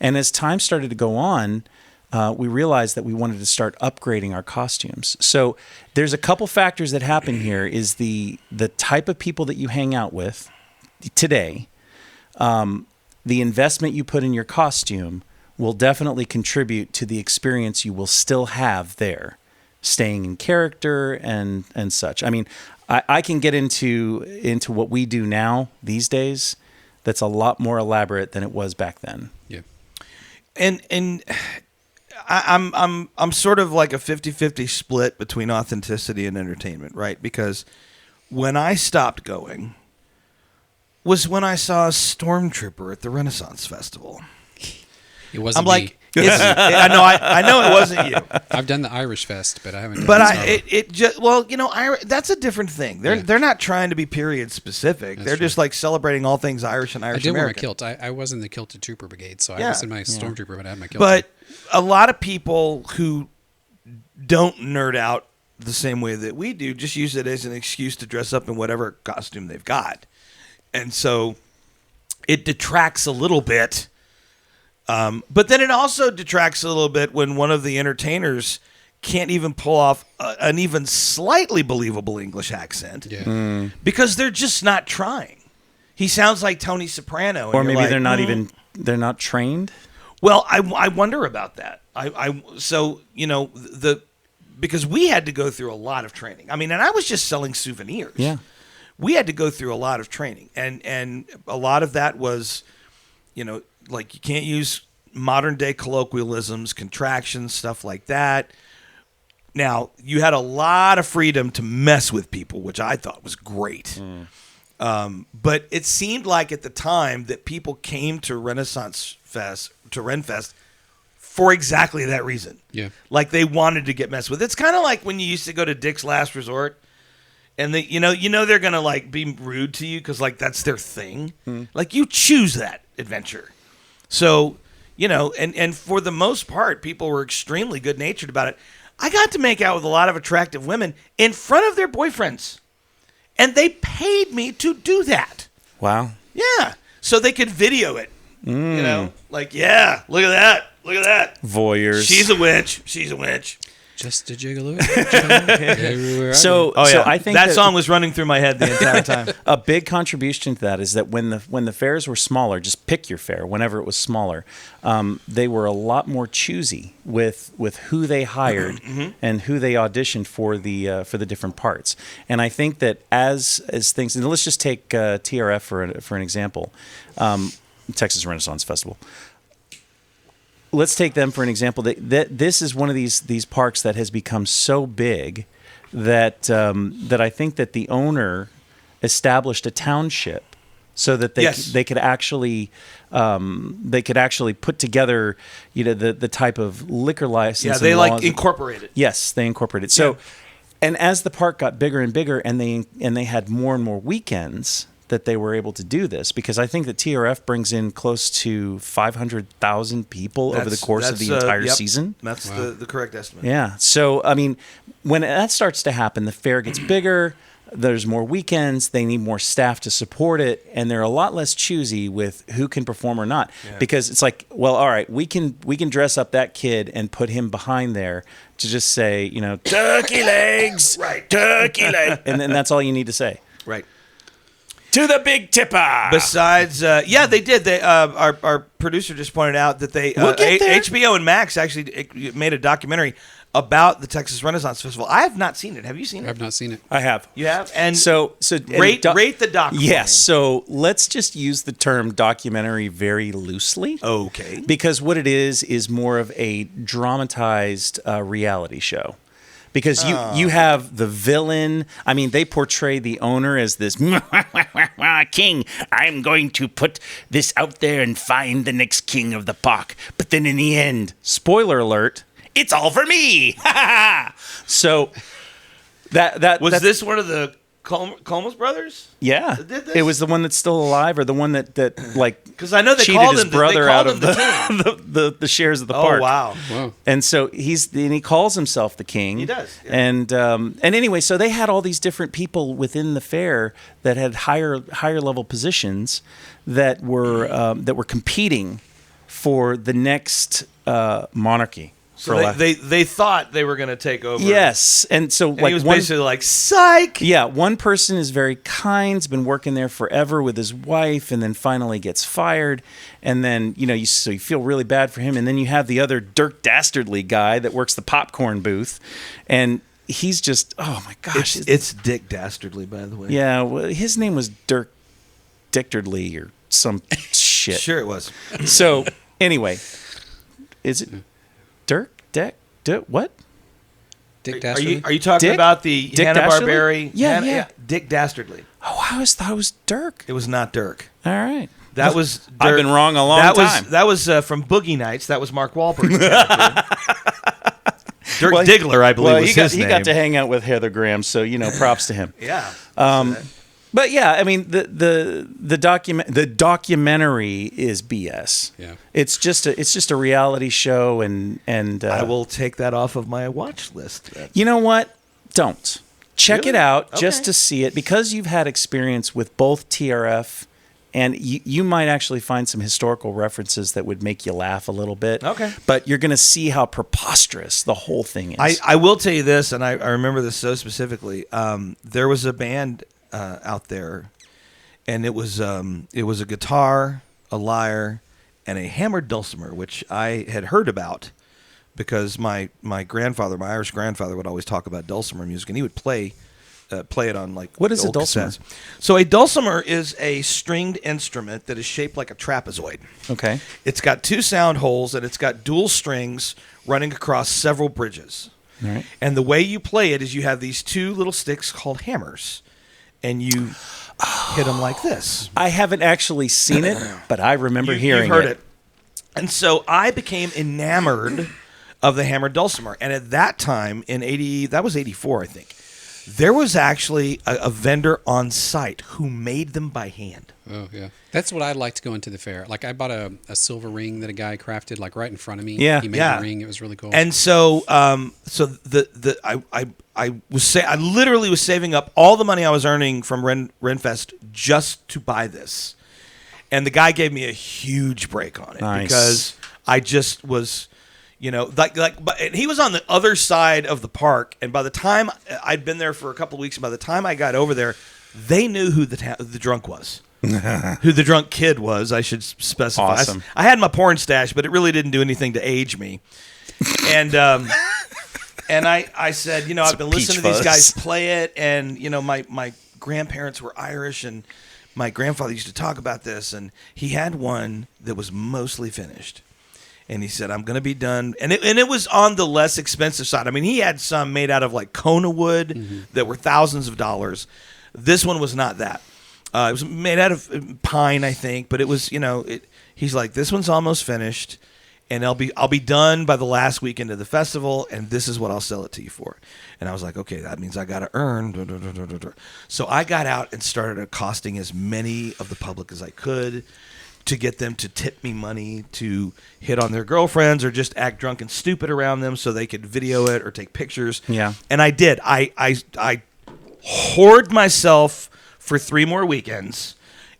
And as time started to go on, we realized that we wanted to start upgrading our costumes. So there's a couple factors that happen here is the type of people that you hang out with today, the investment you put in your costume will definitely contribute to the experience you will still have there, staying in character and such. I mean, I can get into what we do now these days that's a lot more elaborate than it was back then. Yeah. And I'm sort of like a 50-50 split between authenticity and entertainment, right? Because when I stopped going was when I saw a stormtrooper at the Renaissance Festival. It wasn't I'm me. like, I know it wasn't you. I've done the Irish Fest, but I haven't. That's a different thing. They're not trying to be period specific. They're just like celebrating all things Irish and Irish I did wear a American. kilt. I was in the kilted trooper brigade, so I was in my stormtrooper, but I had my kilt. But a lot of people who don't nerd out the same way that we do just use it as an excuse to dress up in whatever costume they've got. And so it detracts a little bit. But then it also detracts a little bit when one of the entertainers can't even pull off an even slightly believable English accent because they're just not trying. He sounds like Tony Soprano. Or maybe they're not trained. Well, I wonder about that. Because we had to go through a lot of training. I mean, and I was just selling souvenirs. Yeah. We had to go through a lot of training. And a lot of that was, like you can't use modern day colloquialisms, contractions, stuff like that. Now, you had a lot of freedom to mess with people, which I thought was great. But it seemed like at the time that people came to Rennaisance Fest, to Renfest, for exactly that reason. Yeah. Like they wanted to get messed with. It's kind of like when you used to go to Dick's Last Resort and they, they're going to like be rude to you because like that's their thing. Like you choose that adventure. So, and for the most part, people were extremely good-natured about it. I got to make out with a lot of attractive women in front of their boyfriends. And they paid me to do that. Wow. Yeah. So they could video it. Like, yeah, look at that. Look at that. Voyeurs. She's a witch. She's a witch. Just a jiggaloo. Everywhere. So I think that song was running through my head the entire time. A big contribution to that is that when the fairs were smaller, just pick your fair, whenever it was smaller, they were a lot more choosy with who they hired and who they auditioned for the different parts. And I think that as things, and let's just take TRF for an example, Texas Renaissance Festival. Let's take them for an example. That this is one of these parks that has become so big that I think that the owner established a township so that they could actually put together the type of liquor license. Yeah, they like incorporated. Yes, they incorporated. So, and as the park got bigger and bigger, and they had more and more weekends that they were able to do this, because I think that TRF brings in close to 500,000 people over the course of the entire season. That's the correct estimate. Yeah. So, I mean, when that starts to happen, the fair gets bigger, there's more weekends, they need more staff to support it, and they're a lot less choosy with who can perform or not. Yeah. Because it's like, well, all right, we can dress up that kid and put him behind there to just say, turkey legs, right, turkey legs, and then that's all you need to say. Right. To the big tipper. Besides, they did. They our producer just pointed out that they HBO and Max actually made a documentary about the Texas Renaissance Festival. I have not seen it. Have you seen it? I've not seen it. I have. You have? And so rate the documentary. Yes. So let's just use the term documentary very loosely. Okay. Because what it is more of a dramatized reality show. because you have the villain. I mean, they portray the owner as this king. I'm going to put this out there and find the next king of the park. But then in the end, spoiler alert, it's all for me. So was this one of the Comus brothers? Yeah, that did this? It was the one that's still alive, or the one that like because I know they cheated called his him brother out of the the shares of the Oh park. wow! And so he calls himself the king. He does, yeah. And anyway, so they had all these different people within the fair that had higher level positions that were competing for the next monarchy. So they thought they were going to take over. Yes, and so and he was basically like, psych! Yeah, one person is very kind, has been working there forever with his wife, and then finally gets fired. And then, you feel really bad for him. And then you have the other Dirk Dastardly guy that works the popcorn booth. And he's just, oh my gosh. It's Dick Dastardly, by the way. Yeah, well, his name was Dirk Dictardly or some shit. Sure it was. So, anyway, is it Dirk? What? Dick Dastardly? Are you talking Dick? about the Dick Hanna-Barbera? Yeah. Dick Dastardly. Oh, I always thought it was Dirk. It was not Dirk. All right. That was Dirk. I've been wrong a long time. That was from Boogie Nights. That was Mark Wahlberg's character. Dirk Diggler, I believe, was his name. He got to hang out with Heather Graham, so props to him. Yeah. But yeah, I mean the documentary is BS. Yeah. It's just a reality show, and I will take that off of my watch list. You know what? Don't check Really? it out Okay. just to see it, because you've had experience with both TRF. And you might actually find some historical references that would make you laugh a little bit. Okay. But you're going to see how preposterous the whole thing is. I will tell you this, and I remember this so specifically. There was a band out there, and it was a guitar, a lyre, and a hammered dulcimer, which I had heard about because my grandfather, my Irish grandfather, would always talk about dulcimer music, and he would play it on like What is a old dulcimer? cassettes. So a dulcimer is a stringed instrument that is shaped like a trapezoid. Okay. It's got two sound holes and it's got dual strings running across several bridges. All right. And the way you play it is you have these two little sticks called hammers, and you hit them like this. I haven't actually seen it, but I remember hearing You've heard it. And so I became enamored of the hammered dulcimer. And at that time, that was 84, I think. There was actually a vendor on site who made them by hand. Oh, yeah. That's what I'd like to go into the fair. Like, I bought a silver ring that a guy crafted, like, right in front of me. Yeah. He made Yeah. the ring. It was really cool. And so, I literally was saving up all the money I was earning from Renfest just to buy this. And the guy gave me a huge break on it. Nice. Because I just was... but and he was on the other side of the park, and by the time I'd been there for a couple of weeks, and by the time I got over there, they knew who the drunk was, who the drunk kid was. I should specify. Awesome. I had my porn stash, but it really didn't do anything to age me. And and I said, I've been listening to these guys play it, and my grandparents were Irish, and my grandfather used to talk about this, and he had one that was mostly finished. And he said, I'm going to be done. And it was on the less expensive side. I mean, he had some made out of like Kona wood that were thousands of dollars. This one was not that. It was made out of pine, I think. But it was, he's like, this one's almost finished. And I'll be done by the last weekend of the festival. And this is what I'll sell it to you for. And I was like, okay, that means I got to earn. So I got out and started accosting as many of the public as I could, to get them to tip me money to hit on their girlfriends or just act drunk and stupid around them so they could video it or take pictures. Yeah. And I did. I hoard myself for 3 more weekends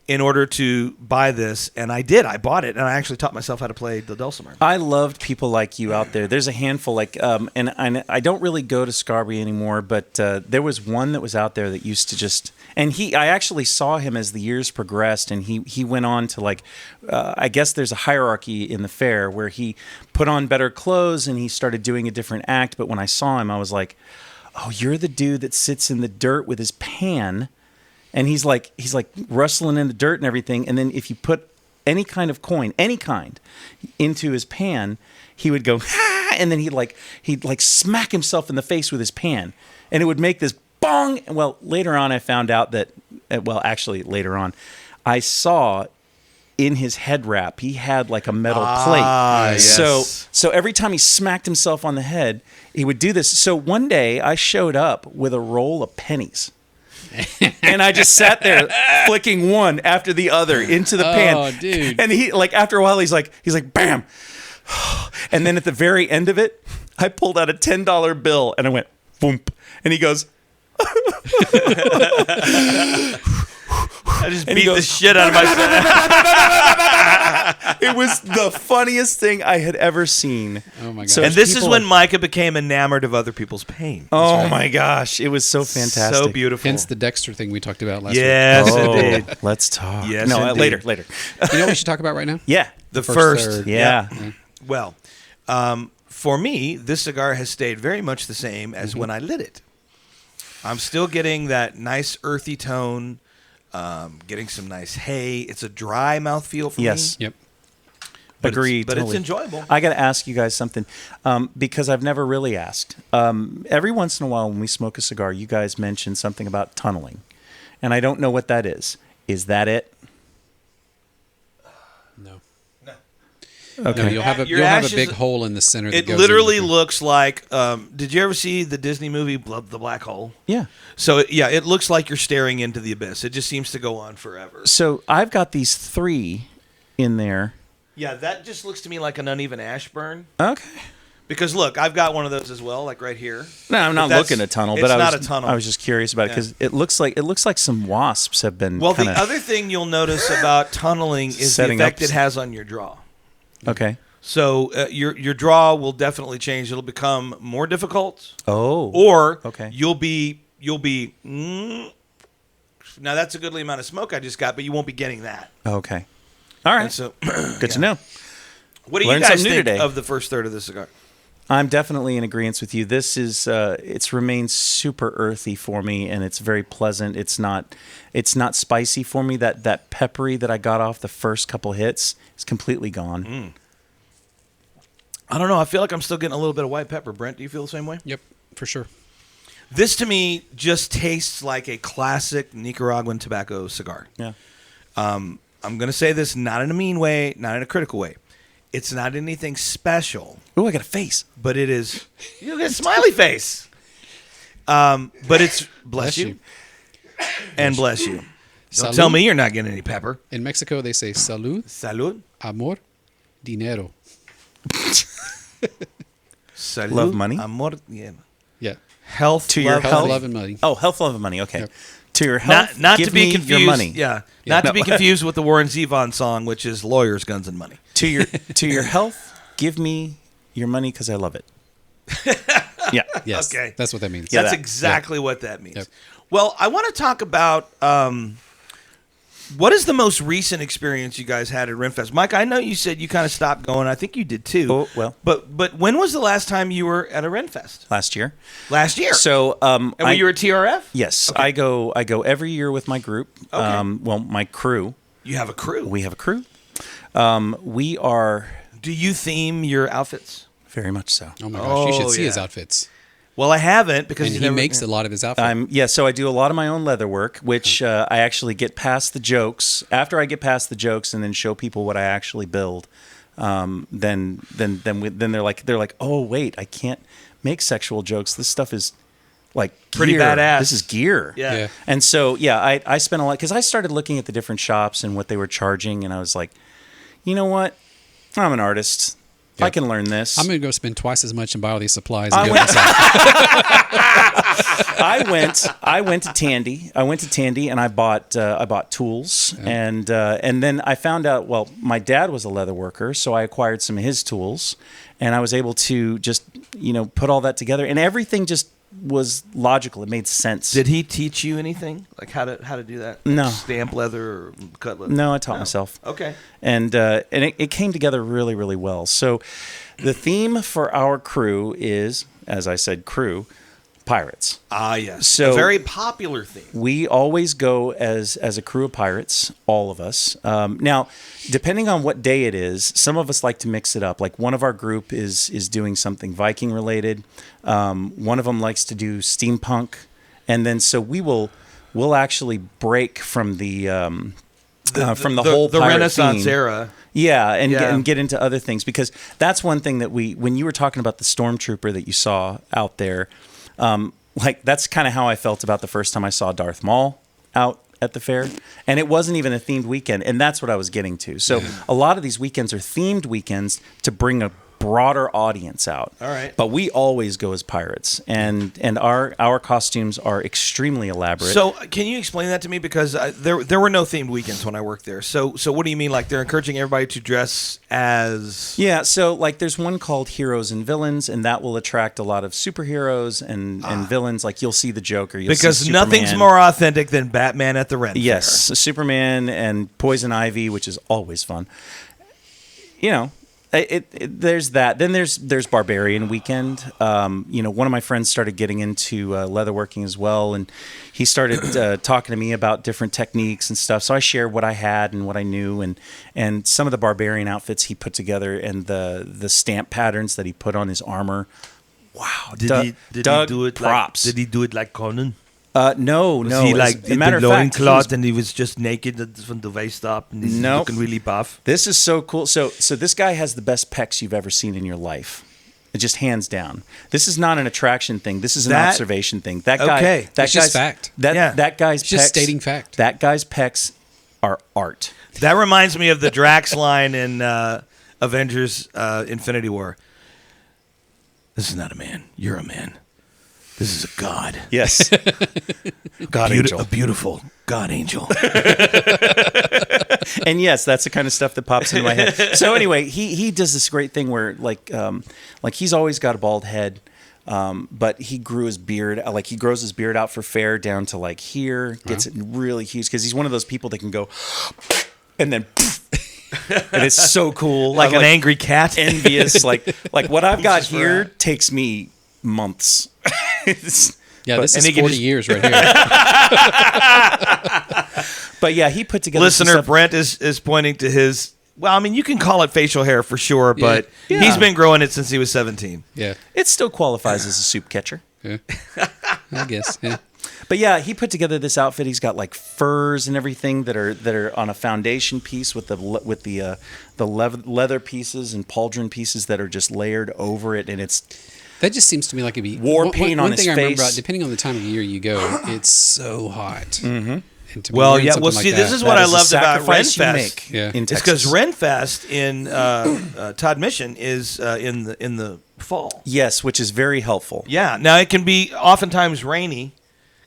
in order to buy this, and I did. I bought it, and I actually taught myself how to play the dulcimer. I loved people like you out there. There's a handful, and I don't really go to Scarborough anymore, but there was one that was out there that used to just, and I actually saw him as the years progressed, and he went on to I guess there's a hierarchy in the fair where he put on better clothes and he started doing a different act. But when I saw him, I was like, oh, you're the dude that sits in the dirt with his pan. And he's like rustling in the dirt and everything. And then if you put any kind of coin, any kind, into his pan, he would go, and then he'd smack himself in the face with his pan, and it would make this bong. Well, later on, I found out that, later on, I saw in his head wrap, he had like a metal plate. Yes. So every time he smacked himself on the head, he would do this. So one day I showed up with a roll of pennies. And I just sat there flicking one after the other into the pan. Oh, dude. And he, like, after a while, he's like, bam. And then at the very end of it, I pulled out a $10 bill and I went, boom. And he goes, I just beat the shit out of myself. it was the funniest thing I had ever seen. Oh my god! And this is when Micah became enamored of other people's pain. Oh my gosh, it was so fantastic, So beautiful. Hence the Dexter thing we talked about last Yes, week. indeed. Let's talk. Yes, no, indeed. later. You know what we should talk about right now? Yeah, The first. third. yeah. Well, for me, this cigar has stayed very much the same as when I lit it. I'm still getting that nice earthy tone, getting some nice hay. It's a dry mouthfeel for me. Yep. But Agreed. But totally. it's enjoyable. I got to ask you guys something because I've never really asked. Every once in a while when we smoke a cigar, you guys mention something about tunneling. And I don't know what that is. Is that it? No. Okay. No, you'll have a Your big ashes- hole in the center. That It goes literally in between. looks like. Did you ever see the Disney movie The Black Hole? Yeah. So it looks like you're staring into the abyss. It just seems to go on forever. So I've got these 3 in there. Yeah, that just looks to me like an uneven ash burn. Okay. Because look, I've got one of those as well, like right here. No, I'm not But looking at tunnel, it's but not a tunnel. I was just curious about it because it looks like some wasps have been. Well, kinda, the other thing you'll notice about tunneling is the Setting effect up- it has on your draw. Okay. So your draw will definitely change. It'll become more difficult, Oh. or Okay. you'll be. Now that's a goodly amount of smoke I just got, but you won't be getting that. Okay. All right. And so, Good to know. what do you Learned guys something new think today. of the first third of the cigar? I'm definitely in agreement with you. This is it's remained super earthy for me, and it's very pleasant. It's not spicy for me. That peppery that I got off the first couple hits is completely gone. I don't know. I feel like I'm still getting a little bit of white pepper. Brent, do you feel the same way? Yep, for sure. This to me just tastes like a classic Nicaraguan tobacco cigar. Yeah. I'm going to say this not in a mean way, not in a critical way. It's not anything special, Oh, I got a face. but it is. You get a smiley face. But it's bless you and bless you. Don't Salud. tell me you're not getting any pepper. In Mexico, they say salud, Salud. amor, dinero. Salud. Love money? Amor. Yeah. Yeah. Health. To your love, health. Love and money. Oh, health, love, and money. Okay. Yep. To your health. Not give to be me confused. your money. Yeah. Not to be confused with the Warren Zevon song, which is lawyers, guns, and money. To your health. Give me your money because I love it. Yeah. Yes. Okay. That's what that means. Yeah. That's that. exactly what that means. Yep. Well, I want to talk about what is the most recent experience you guys had at Renfest? Mike, I know you said you kind of stopped going. I think you did too. Oh, well. But when was the last time you were at a Renfest? Last year. Last year. So and were you at TRF? Yes, I go every year with my group. Okay. My crew. You have a crew. We have a crew. We are Do you theme your outfits? very much so. Oh my gosh, you should Oh, see his yeah. outfits. Well, I haven't because And you he never- makes a lot of his outfits. So I do a lot of my own leather work, which I actually get past the jokes. After I get past the jokes and then show people what I actually build, then they're like, oh wait, I can't make sexual jokes. This stuff is like Pretty gear. badass. This is gear. Yeah. Yeah. And so I spent a lot because I started looking at the different shops and what they were charging, and I was like, you know what, I'm an artist. I Yep. can learn this. I'm going to go spend twice as much and buy all these supplies. I And went- get myself. I went to Tandy. I went to Tandy and I bought tools and then I found out. Well, my dad was a leather worker, so I acquired some of his tools, and I was able to just put all that together, and everything just was logical. It made sense. Did he teach you anything, like how to do that? No. Stamp leather or cut leather. No, I taught myself. Okay. And it came together really, really well. So the theme for our crew is, as I said, crew, pirates. Ah, yes. So a very popular theme. We always go as a crew of pirates, all of us. Now, depending on what day it is, some of us like to mix it up. Like one of our group is doing something Viking related. One of them likes to do steampunk, and then so we'll actually break from the whole pirate Rennaisance theme. era. Yeah, and get into other things, because that's one thing that when you were talking about the stormtrooper that you saw out there, like that's kind of how I felt about the first time I saw Darth Maul out at the fair, and it wasn't even a themed weekend, and that's what I was getting to. So a lot of these weekends are themed weekends to bring a broader audience out. All right. But we always go as pirates, and our costumes are extremely elaborate. So can you explain that to me? Because there were no themed weekends when I worked there. So what do you mean? Like they're encouraging everybody to dress as? Yeah, so like there's one called Heroes and Villains, and that will attract a lot of superheroes and villains. Like you'll see the Joker. Because see nothing's Superman. more authentic than Batman at the Ren Fair. Yes, Superman and Poison Ivy, which is always fun. You know, there's that. Then there's Barbarian Weekend. One of my friends started getting into leatherworking as well, and he started talking to me about different techniques and stuff. So I shared what I had and what I knew, and some of the Barbarian outfits he put together, and the stamp patterns that he put on his armor. Wow, Did he do it props. Did he do it like Conan? No. Was he like As a matter the of fact, loincloth and he was just naked from the waist up and he's Nope. looking really buff? This is so cool. So this guy has the best pecs you've ever seen in your life. Just hands down. This is not an attraction thing. This is an observation thing. That guy. Okay. That It's just guy's fact. That guy's It's just pecs, stating fact. That guy's pecs are art. That reminds me of the Drax line in Avengers Infinity War. This is not a man. You're a man. This is a god. Yes. God angel. A beautiful god angel. And yes, that's the kind of stuff that pops into my head. So anyway, he does this great thing where like he's always got a bald head. But he grew his beard, like he grows his beard out for fair down to like here, gets it really huge because he's one of those people that can go and then and it's so cool. Like I'm, an angry cat. envious. like what I've got here takes me months. Yeah, this and is he can 40 just- years right here. But yeah, he put together some Listener stuff. Brent is pointing to his. Well, I mean, you can call it facial hair for sure, but Yeah. he's been growing it since he was 17. Yeah, It still qualifies as a soup catcher. yeah. I guess. Yeah. But yeah, he put together this outfit. He's got like furs and everything that are on a foundation piece with the leather pieces and pauldron pieces that are just layered over it, and it's That just seems to me like it'd be War paint on one his thing I remember, face. depending on the time of year you go, it's so hot. Mm-hmm. And to be Well, wearing yeah. something Well, like see, this that- is what that I is a loved about sacrifice you Renfest. make Yeah. in It's Texas. because Renfest in Todd Mission is in the fall. Yes, which is very helpful. Yeah. Now it can be oftentimes rainy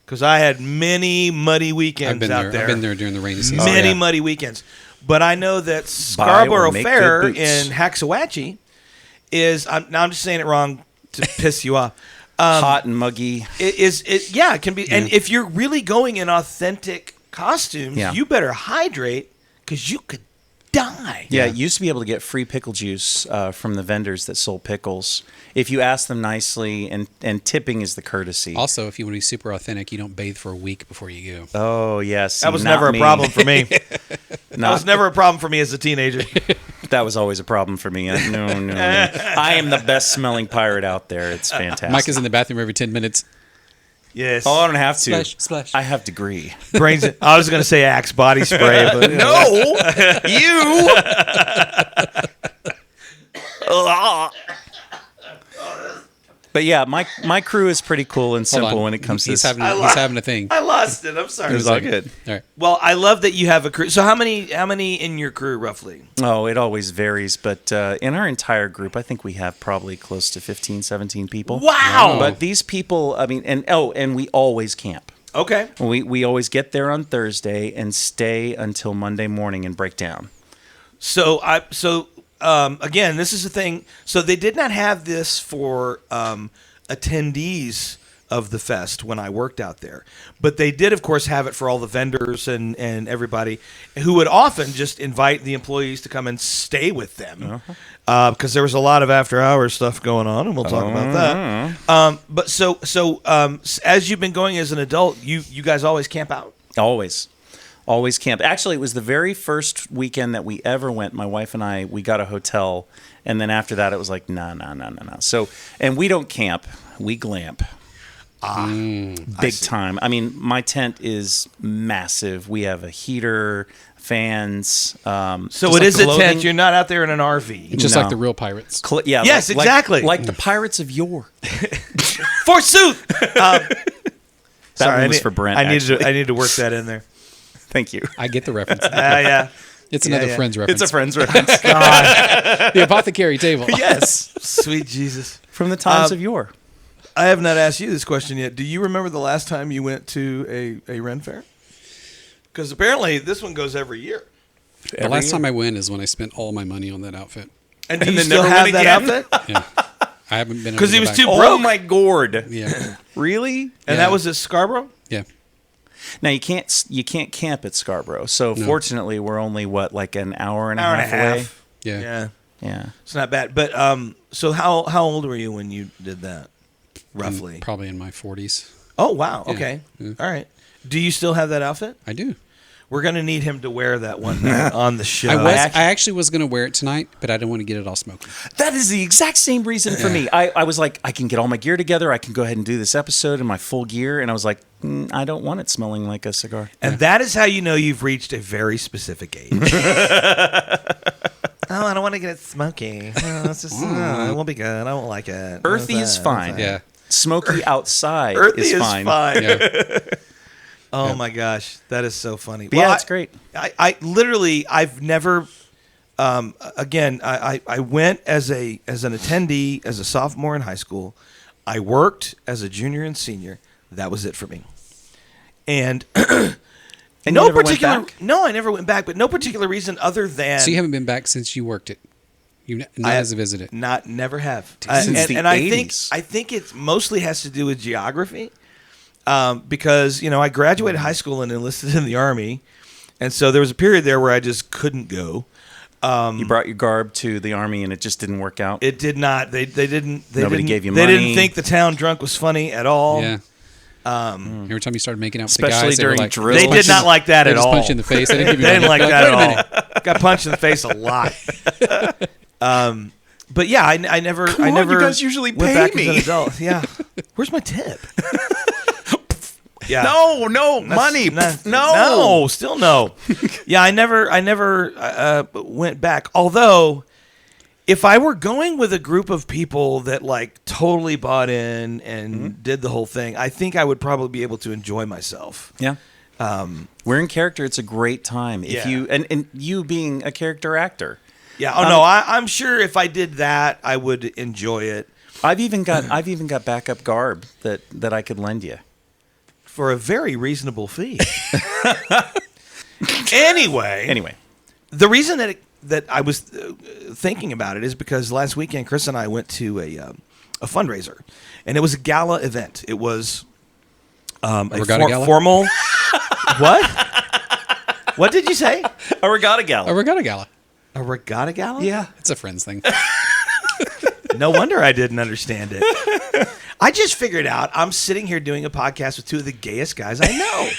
because I had many muddy weekends I've been out there. there. I've been there during the rainy season. Many Yeah. muddy weekends. But I know that Buy or Scarborough make Fair good boots. in Waxahachie is. Now I'm just saying it wrong to piss you off. Hot and muggy. It can be. And if you're really going in authentic costumes, Yeah. you better hydrate because you could die. Yeah, you used to be able to get free pickle juice from the vendors that sold pickles if you asked them nicely, and tipping is the courtesy. Also, if you want to be super authentic, you don't bathe for a week before you go. Oh yes, That was never a problem for me. That Not- was never a problem for me as a teenager. That was always a problem for me. No. I am the best smelling pirate out there. It's fantastic. Mike is in the bathroom every 10 minutes. Yes. Oh, I don't have to. Splash, splash. I have degree. Brains. I was going to say Axe body spray, but no, you. But yeah, my crew is pretty cool and Hold simple on. when it comes he's to having a thing. I lost it. I'm sorry. It was all good. All right. Well, I love that you have a crew. So how many in your crew roughly? Oh, it always varies, but in our entire group, I think we have probably close to 15, 17 people. Wow. But these people, I mean, and we always camp. Okay. We always get there on Thursday and stay until Monday morning and break down. So again, this is the thing. So they did not have this for attendees of the fest when I worked out there. But they did, of course, have it for all the vendors and everybody who would often just invite the employees to come and stay with them because there was a lot of after-hours stuff going on, and we'll talk about that. But so as you've been going as an adult, you guys always camp out? Always camp. Actually, it was the very first weekend that we ever went. My wife and I, we got a hotel, and then after that, it was like, no. So, and we don't camp, we glamp. Big time. I mean, my tent is massive. We have a heater, fans. So it is a tent. You're not out there in an RV. Just like the real pirates. Yes, exactly. Like the pirates of yore. Forsooth. That one was for Brent. I need to work that in there. Thank you. I get the reference. Yeah. It's another Friends reference. It's a Friends reference. God. The apothecary table. Yes. Sweet Jesus. From the times of yore. I have not asked you this question yet. Do you remember the last time you went to a Ren fair? Because apparently this one goes every year. The last time I went is when I spent all my money on that outfit. And do you still have that outfit? Yeah. I haven't been because he was too broke. Oh my gourd! Yeah. Really? And that was at Scarborough. Yeah. Now you can't camp at Scarborough. So fortunately, we're only like an hour and a half away. Yeah. It's not bad. But so how old were you when you did that? Roughly. Probably in my 40s. Oh wow. Yeah. Okay. Yeah. All right. Do you still have that outfit? I do. We're gonna need him to wear that one night on the show. I actually was gonna wear it tonight, but I don't want to get it all smoky. That is the exact same reason for me. I was like, I can get all my gear together. I can go ahead and do this episode in my full gear. And I was like, I don't want it smelling like a cigar. And that is how you know you've reached a very specific age. Oh, I don't want to get it smoky. Oh, it's just, it won't be good. I won't like it. Earthy is fine. Yeah. Smoky outside Earthy is fine. Yeah. Oh my gosh, that is so funny. But yeah, it's great. I literally, I've never. Again, I went as an attendee as a sophomore in high school. I worked as a junior and senior. That was it for me. And And no you never went particular. back? No, I never went back. But no particular reason other than. So you haven't been back since you worked it. You not as a visitor. Never have. Since the and 80s. I think it mostly has to do with geography. Because I graduated high school and enlisted in the Army, and so there was a period there where I just couldn't go. You brought your garb to the Army and it just didn't work out. It did not. They didn't. Nobody gave you They money. didn't think the town drunk was funny at all. Yeah. Every time you started making out with Especially the guys, during drill. They did not like that they at just all. punch you in the face. They didn't give you They didn't like money. that Wait a at minute. all. Got punched in the face a lot. But yeah, I never. Come I on, never you guys usually went pay back me. as an adult. Yeah. Where's my tip? Yeah. No, That's money. not- No. Still no. Yeah, I never went back. Although, if I were going with a group of people that like totally bought in and did the whole thing, I think I would probably be able to enjoy myself. Yeah. We're in character. It's a great time. If Yeah. you and you being a character actor. Yeah. Oh no, I'm sure if I did that, I would enjoy it I've even got backup garb that I could lend you. for a very reasonable fee. Anyway, the reason that I was thinking about it is because last weekend Chris and I went to a fundraiser, and it was a gala event. It was a gala? formal. What? What did you say? A regatta gala. A regatta gala. A regatta gala? Yeah. It's a Friends thing. No wonder I didn't understand it. I just figured out I'm sitting here doing a podcast with two of the gayest guys I know.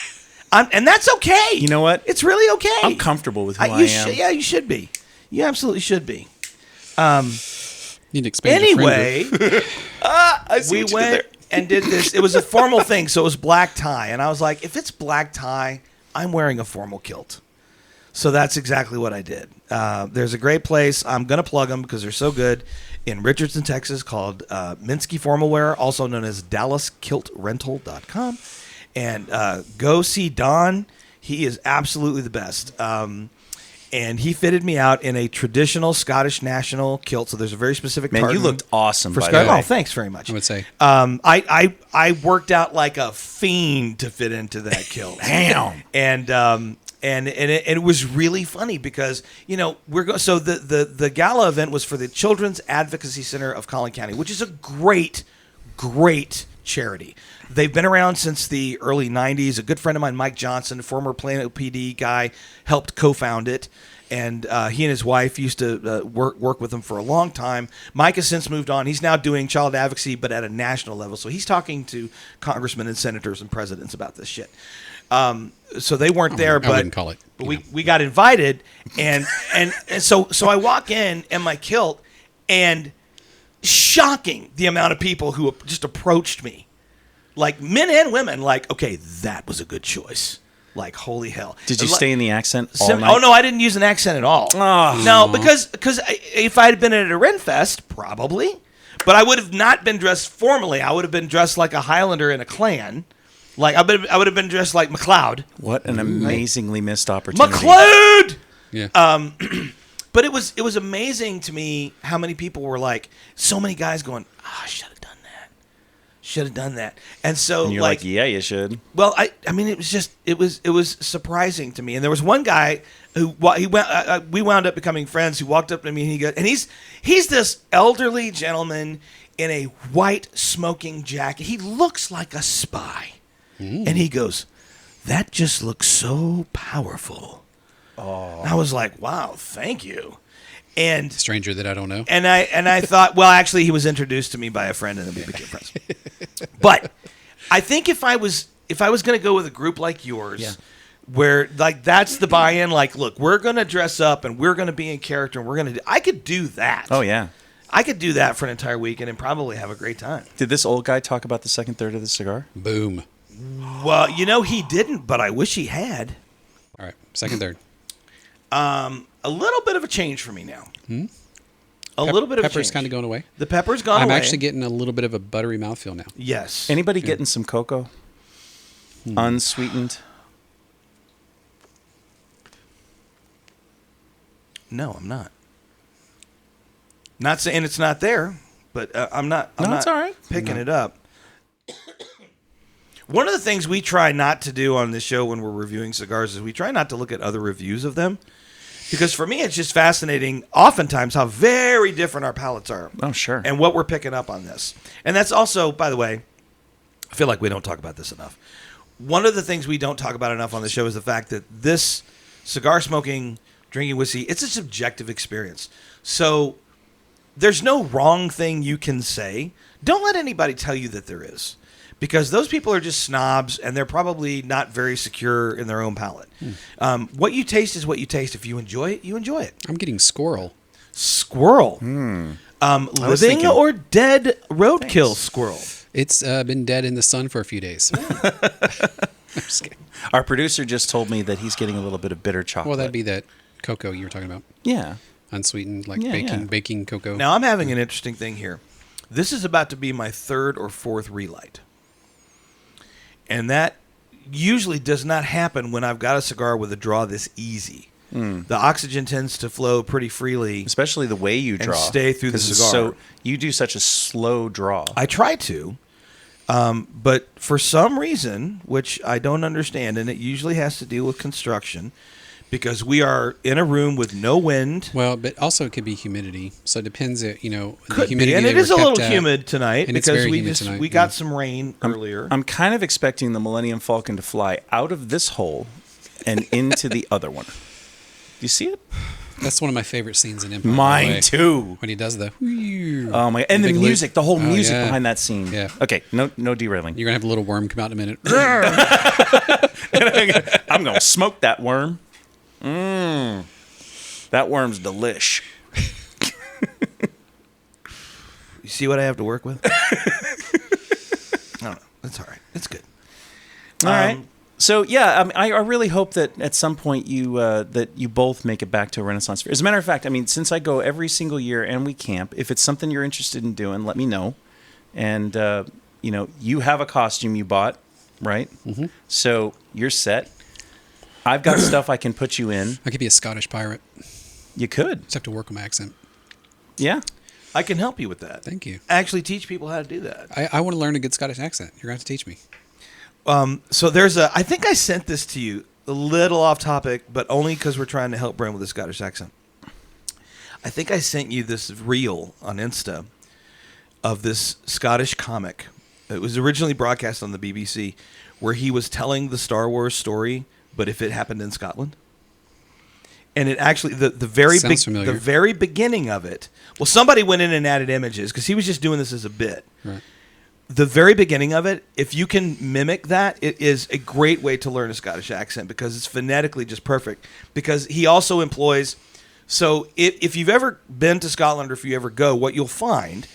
And that's okay. You know what? It's really okay. I'm comfortable with who I am. Yeah, you should be. You absolutely should be. Need to expand your friend group. Anyway, I see we what you did went there. and did this. It was a formal thing, so it was black tie. And I was like, if it's black tie, I'm wearing a formal kilt. So that's exactly what I did. There's a great place. I'm going to plug them because they're so good. In Richardson, Texas, called Minsky Formal Wear, also known as DallasKiltRental.com. And go see Don. He is absolutely the best. And he fitted me out in a traditional Scottish national kilt. So there's a very specific Man, you tartan looked awesome, for by Scottish. the way. Oh, thanks very much. I would say. I worked out like a fiend to fit into that kilt. Damn. And it was really funny because so the gala event was for the Children's Advocacy Center of Collin County, which is a great charity. They've been around since the early 90s. A good friend of mine, Mike Johnson, former Plano PD guy, helped co-found it. And he and his wife used to work with them for a long time. Mike has since moved on. He's now doing child advocacy, but at a national level. So he's talking to congressmen and senators and presidents about this shit. So they weren't there, but I wouldn't call it. But we got invited, and so I walk in my kilt, and shocking the amount of people who just approached me, like men and women. Like, okay, that was a good choice. Like, holy hell. Did you stay in the accent all night? Oh, no, I didn't use an accent at all. Oh. No, because if I had been at a Renfest, probably. But I would have not been dressed formally. I would have been dressed like a Highlander in a clan. Like, I would have been dressed like MacLeod. What an amazingly missed opportunity. MacLeod! Yeah. But it was amazing to me how many people were like, so many guys going, I should have done that. Should have done that. And so, And you're like, yeah, you should. Well, I mean, it was just it was surprising to me. And there was one guy who we wound up becoming friends. Who walked up to me and he goes, and he's this elderly gentleman in a white smoking jacket. He looks like a spy, and he goes, "That just looks so powerful." Oh, I was like, "Wow, thank you." And stranger that I don't know. And I thought, well, actually, he was introduced to me by a friend, and then we became friends. But I think if I was going to go with a group like yours, where like that's the buy-in, like, look, we're going to dress up and we're going to be in character, and we're going to, I could do that. Oh yeah, I could do that for an entire weekend and probably have a great time. Did this old guy talk about the second third of the cigar? Boom. Well, he didn't, but I wish he had. All right, second, third. A little bit of a change for me now. A little bit of a change. Pepper's kind of going away. The pepper's gone away. I'm actually getting a little bit of a buttery mouthfeel now. Yes. Anybody getting some cocoa? Unsweetened? No, I'm not. Not saying it's not there, but I'm not. I'm it's not all right. picking it up. One of the things we try not to do on this show when we're reviewing cigars is we try not to look at other reviews of them. Because for me, it's just fascinating, oftentimes, how very different our palates are. Oh, sure. And what we're picking up on this. And that's also, by the way, I feel like we don't talk about this enough. One of the things we don't talk about enough on the show is the fact that this cigar smoking, drinking whiskey, it's a subjective experience. So there's no wrong thing you can say. Don't let anybody tell you that there is. Because those people are just snobs, and they're probably not very secure in their own palate. What you taste is what you taste. If you enjoy it, you enjoy it. I'm getting squirrel. Squirrel. Living or dead roadkill squirrel? It's been dead in the sun for a few days. I'm just kidding. Our producer just told me that he's getting a little bit of bitter chocolate. Well, that'd be that cocoa you were talking about. Yeah. Unsweetened, like Yeah, baking cocoa. Now, I'm having an interesting thing here. This is about to be my third or fourth relight. And that usually does not happen when I've got a cigar with a draw this easy. The oxygen tends to flow pretty freely. Especially the way you draw. And stay through the 'Cause it's cigar. So you do such a slow draw. I try to, but for some reason, which I don't understand, and it usually has to deal with construction, because we are in a room with no wind. Well, but also it could be humidity. So it depends, the Could humidity. be. And they it were is a kept little at. humid tonight And it's because very we humid just tonight, we got some rain earlier. I'm kind of expecting the Millennium Falcon to fly out of this hole and into the other one. Do you see it? That's one of my favorite scenes in Empire. by the Mine way, too. When he does the. Oh my! And the big music, loop. the whole Oh, music yeah. behind that scene. Yeah. Okay. No derailing. You're gonna have a little worm come out in a minute. I'm gonna smoke that worm. That worm's delish. You see what I have to work with? I don't know. It's all right. It's good. All right. So yeah, I really hope that at some point you that you both make it back to a Renaissance fair. As a matter of fact, I mean, since I go every single year and we camp, if it's something you're interested in doing, let me know. And you have a costume you bought, right? Mm-hmm. So you're set. I've got stuff I can put you in. I could be a Scottish pirate. You could. Just have to work on my accent. Yeah. I can help you with that. Thank you. Actually teach people how to do that. I want to learn a good Scottish accent. You're going to have to teach me. So there's I think I sent this to you, a little off topic, but only because we're trying to help Brent with a Scottish accent. I think I sent you this reel on Insta of this Scottish comic It was originally broadcast on the BBC, where he was telling the Star Wars story, but if it happened in Scotland. And it actually the very beginning of it. Well, somebody went in and added images because he was just doing this as a bit. Right. The very beginning of it, if you can mimic that, it is a great way to learn a Scottish accent because it's phonetically just perfect. Because he also employs. So if you've ever been to Scotland or if you ever go, what you'll find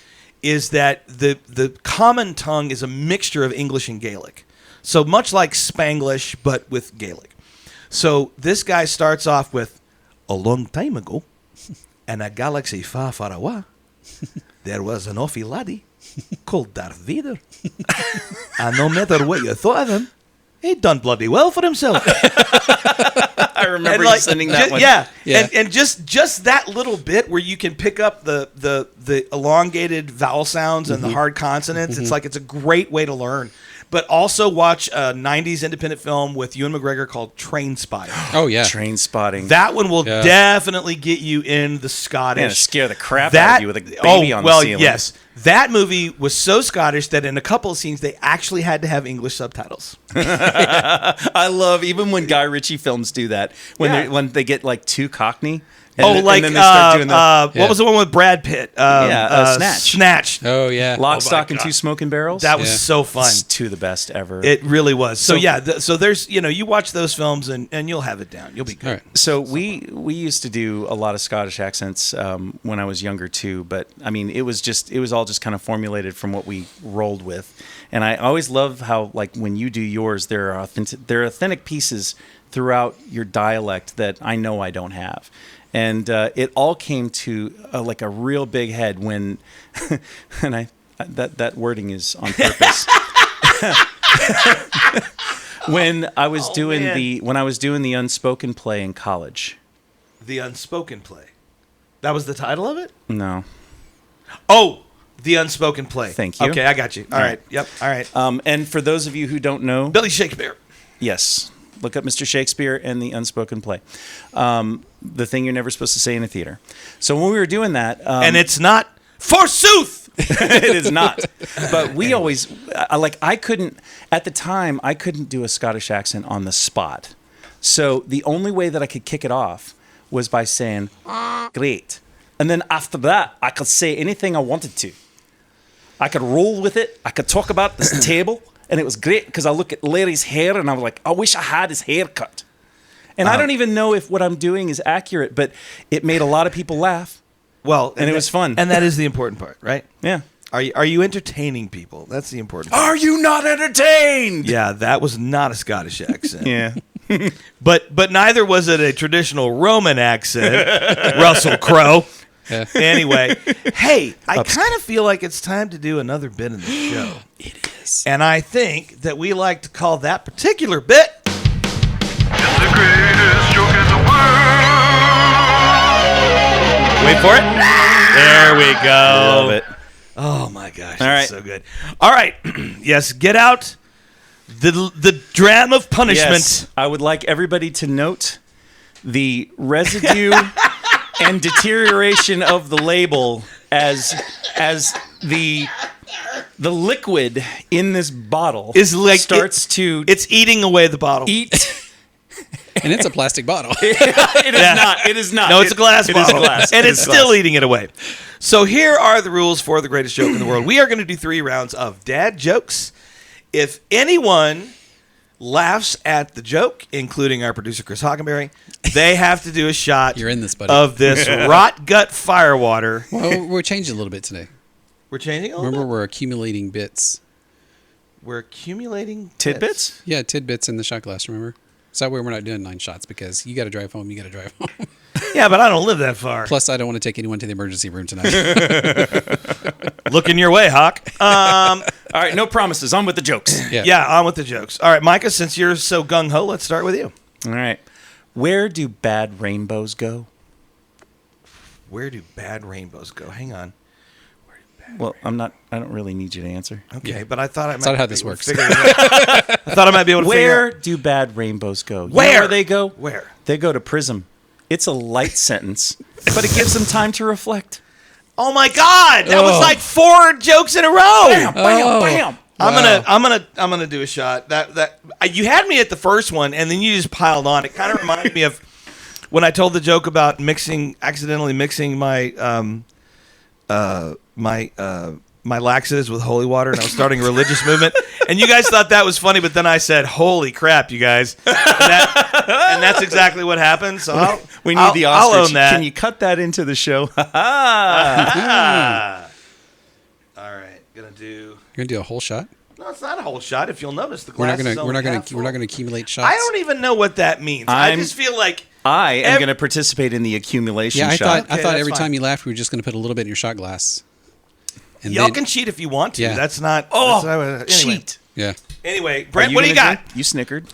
is that the common tongue is a mixture of English and Gaelic. So much like Spanglish, but with Gaelic. So this guy starts off with, a long time ago, in a galaxy far, far away, there was an awful laddie called Darth Vader. And no matter what you thought of him, he'd done bloody well for himself. I remember you sending that one. Yeah. And just that little bit where you can pick up the elongated vowel sounds and the hard consonants. It's like it's a great way to learn. But also watch a 90s independent film with Ewan McGregor called Trainspotting. Oh, yeah. Trainspotting. That one will definitely get you in the Scottish. Yeah, scare the crap out of you with a baby on the ceiling. Yes. That movie was so Scottish that in a couple of scenes, they actually had to have English subtitles. I love, even when Guy Ritchie films do that, when they get like too Cockney. And then they start doing what was the one with Brad Pitt? Snatch. Snatch. Oh, yeah. Lock, Stock, and Two Smoking Barrels. That was so fun. It's two of the best ever. It really was. So so there's, you watch those films and you'll have it down. You'll be good. Right. So we used to do a lot of Scottish accents when I was younger too, but I mean it was all just kind of formulated from what we rolled with. And I always love how, like, when you do yours, there are authentic pieces throughout your dialect that I know I don't have. And it all came to like a real big head when, and that wording is on purpose. When I was doing the unspoken play in college. The unspoken play. That was the title of it? No. Oh, the unspoken play. Thank you. Okay, I got you. All right. Yep. All right. And for those of you who don't know, Billy Shakespeare. Yes. Look up Mr. Shakespeare and the unspoken play. The thing you're never supposed to say in a theater. So when we were doing that... and it's not forsooth! It is not. But we always... I couldn't... At the time, I couldn't do a Scottish accent on the spot. So the only way that I could kick it off was by saying, great. And then after that, I could say anything I wanted to. I could roll with it. I could talk about this table. And it was great because I look at Larry's hair and I was like, I wish I had his haircut. And I don't even know if what I'm doing is accurate, but it made a lot of people laugh. Well, and it was fun. And that is the important part, right? Yeah. Are you entertaining people? That's the important part. Are you not entertained? Yeah, that was not a Scottish accent. Yeah. But neither was it a traditional Roman accent, Russell Crowe. Yeah. Anyway, hey, I kind of feel like it's time to do another bit in the show. It is. And I think that we like to call that particular bit... It's the greatest joke in the world. Wait for it. There we go. Love it. Oh, my gosh. All That's right. so good. All right. Yes, get out the dram of punishment. Yes, I would like everybody to note the residue and deterioration of the label as the liquid in this bottle Is like to it's eating away the bottle. eat. And it's a plastic bottle. It is not. It is not. No, it's a glass it is bottle. glass. And It it's is still glass. eating it away. So here are the rules for the greatest joke in the world. We are going to do 3 rounds of dad jokes. If anyone laughs at the joke, including our producer Chris Hockenberry, they have to do a shot You're in this, buddy. of this rot gut firewater. Well, we're changing a little bit today. We're changing a little Remember, bit? we're accumulating bits. We're accumulating Tidbits? Yeah, tidbits in the shot glass, remember? So that way we're not doing 9 shots because you got to drive home, Yeah, but I don't live that far. Plus, I don't want to take anyone to the emergency room tonight. Looking your way, Hawk. All right, no promises. On with the jokes. Yeah, on with the jokes. All right, Micah, since you're so gung-ho, let's start with you. All right. Where do bad rainbows go? Where do bad rainbows go? Hang on. Well, I don't really need you to answer. Okay, Yeah. but I thought I might That's not how be this able to works. figure it out. I thought I might be able to Where figure do bad rainbows go? You know Where? where they go? Where? They go to Prism. It's a light sentence, but it gives them time to reflect. Oh, my God. That was Oh. like 4 jokes in a row. Bam, bam, Oh. bam. Wow. I'm gonna do a shot. You had me at the first one, and then you just piled on. It kind of reminded me of when I told the joke about accidentally mixing my my laxatives with holy water, and I was starting a religious movement. And you guys thought that was funny, but then I said, "Holy crap, you guys!" And that's exactly what happened. So we need the ostrich. I'll own that. Can you cut that into the show? All right, gonna do. You're gonna do a whole shot. No, it's not a whole shot. If you'll notice, the We're glass not gonna is we're not only gonna half full. we're not gonna accumulate shots. I don't even know what that means. I just feel like I am going to participate in the accumulation Yeah, I shot. thought that's every fine. time you laughed, we were just gonna put a little bit in your shot glass. And y'all then- can cheat if you want to. Yeah. That's not. Oh, that's anyway. cheat. Yeah. Anyway, Are Brent, what do you gonna got? drink? You snickered.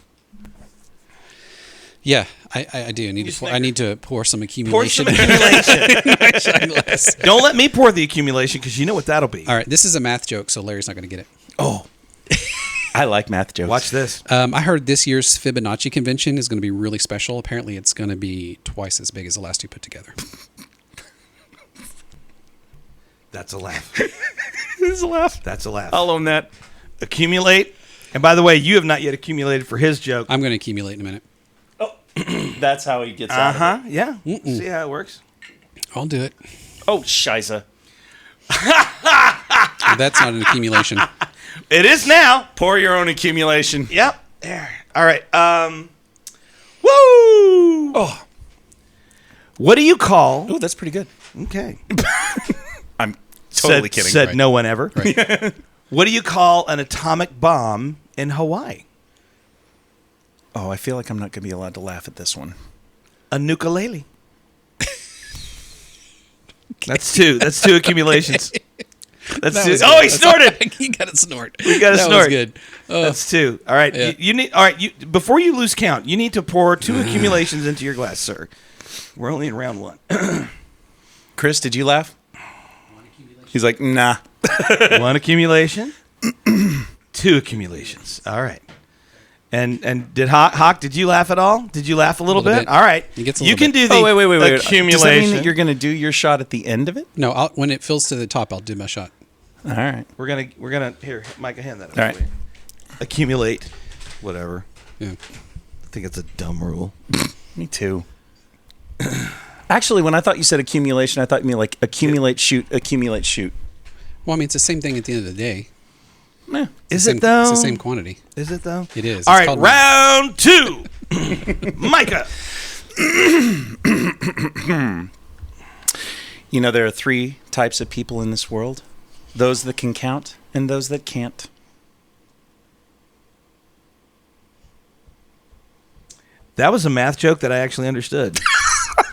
Yeah, I do. I need to pour some Pour accumulation some accumulation. in my shot glass. Don't let me pour the accumulation because you know what that'll be. All right, this is a math joke, so Larry's not gonna get it. Oh. I like math jokes. Watch this. I heard this year's Fibonacci convention is going to be really special. Apparently, it's going to be twice as big as the last two put together. That's a laugh. This is a laugh. That's a laugh. I'll own that. Accumulate. And by the way, you have not yet accumulated for his joke. I'm going to accumulate in a minute. That's how he gets out of it. Yeah. See how it works. I'll do it. Oh, shiza. That's not an accumulation. It is now. Pour your own accumulation. Yep. There. All right. Woo! Oh. What do you call? Oh, that's pretty good. Okay. I'm totally kidding. Said Right. no one ever. What do you call an atomic bomb in Hawaii? Oh, I feel like I'm not going to be allowed to laugh at this one. A ukulele. That's two. That's two accumulations. That's That two. was Oh, good. he snorted. You got to snort. You got to That snort. was good. Oh, That's two. All right. Yeah. You need. All right. Before you lose count, you need to pour two accumulations into your glass, sir. We're only in round one. Chris, did you laugh? He's like, nah. One accumulation. Two accumulations. All right. And did Hawk? Did you laugh at all? Did you laugh a little Little bit? bit. All right. He gets a You little can bit. do the Wait. accumulation. Does that mean that you're going to do your shot at the end of it? no, when it fills to the top, I'll do my shot. All right. We're gonna here, Micah, hand that. All right. Over. Accumulate, whatever. Yeah. I think it's a dumb rule. Me too. Actually, when I thought you said accumulation, I thought you meant like accumulate, shoot, accumulate, shoot. Well, I mean, it's the same thing at the end of the day. Eh. Is Same- it though? It's the same quantity. Is it though? It is. All It's right, called- round two. Micah. You know, there are three types of people in this world. Those that can count and those that can't. That was a math joke that I actually understood.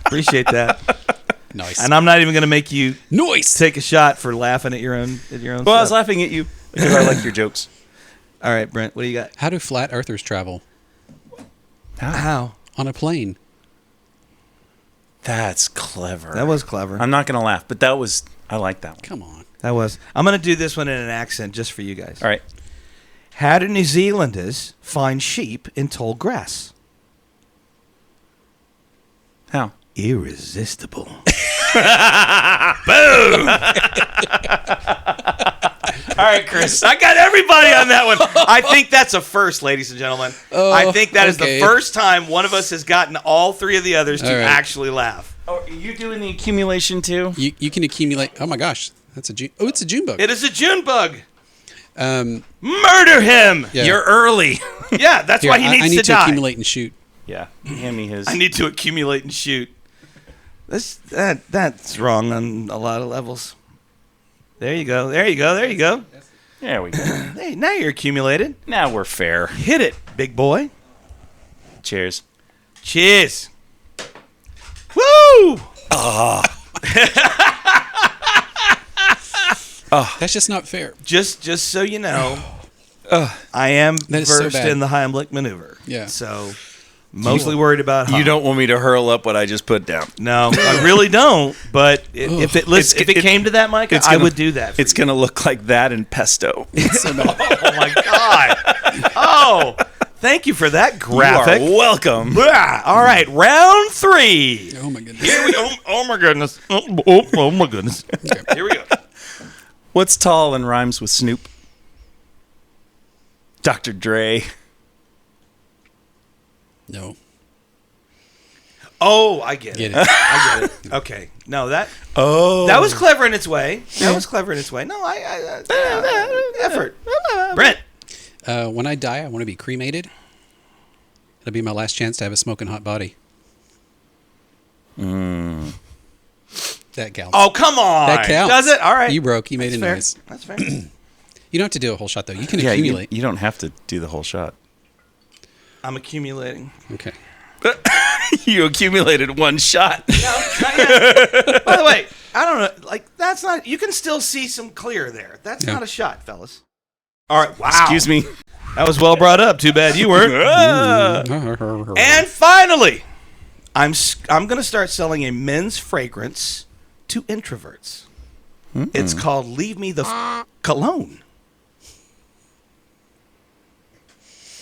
Appreciate that. Nice. And I'm not even going to make you Noise. take a shot for laughing at your own Well, I was stuff. laughing at you because I like your jokes. All right, Brent, what do you got? How do flat earthers travel? How? On a plane. That's clever. That was clever. I'm not going to laugh, but I like that one. Come on. That was. I'm going to do this one in an accent just for you guys. All right. How do New Zealanders find sheep in tall grass? How? Irresistible. All right, Chris. I got everybody on that one. I think that's a first, ladies and gentlemen. I think that is the okay. first time one of us has gotten all three of the others to All right. actually laugh. Oh, are you doing the accumulation too? You can accumulate. Oh my gosh, that's a June. Oh, it's a June bug. It is a June bug. Um, Murder him. yeah. You're early. Yeah, that's Here, why he needs I need to to die. accumulate and shoot. Yeah. Hand me his. I need to accumulate and shoot. That's wrong on a lot of levels. There you go. There you go. There you go. There we go. Hey, now you're accumulated. Now we're fair. Hit it, big boy. Cheers. Cheers. Woo! That's just not fair. Just so you know, I am That is so versed bad. in the Heimlich maneuver. Yeah. So mostly worried about You don't want me to hurl up what I just put down. No, I really don't. But if it came to that, Mike, I gonna- would do that. For It's going to look like that in pesto. It's so bad. oh my god! Oh, thank you for that graphic. You are welcome. Blah. All right, round three. Oh my goodness. Here we go. Oh my goodness. Oh my goodness. Here we go. What's tall and rhymes with Snoop? Dr. Dre. No. Oh, I get it. Get it. I get it. Okay. No, that was clever in its way. That was clever in its way. No, effort. Brent. When I die, I want to be cremated. It'll be my last chance to have a smoking hot body. That counts. Oh, come on. That counts. Does it? All right. You broke. You made That's a fair. noise. That's fair. You don't have to do a whole shot, though. You can Yeah, accumulate. you don't have to do the whole shot. I'm accumulating. Okay. You accumulated one shot. No, not yet. By the way, I don't know. Like, that's not... You can still see some clear there. That's Yeah. not a shot, fellas. All right. Wow. Excuse me. That was well brought up. Too bad you weren't. And finally, I'm going to start selling a men's fragrance to introverts. It's called Leave Me the Cologne.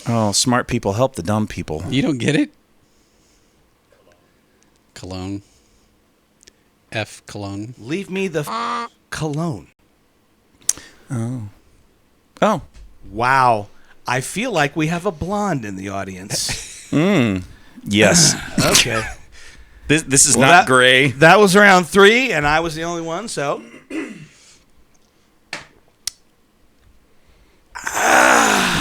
Oh, smart people help the dumb people. You don't get it? Cologne. F cologne. Leave Me the Cologne. Oh. Wow. I feel like we have a blonde in the audience. Yes. Okay. This is Well, not gray. That was round 3, and I was the only one, so...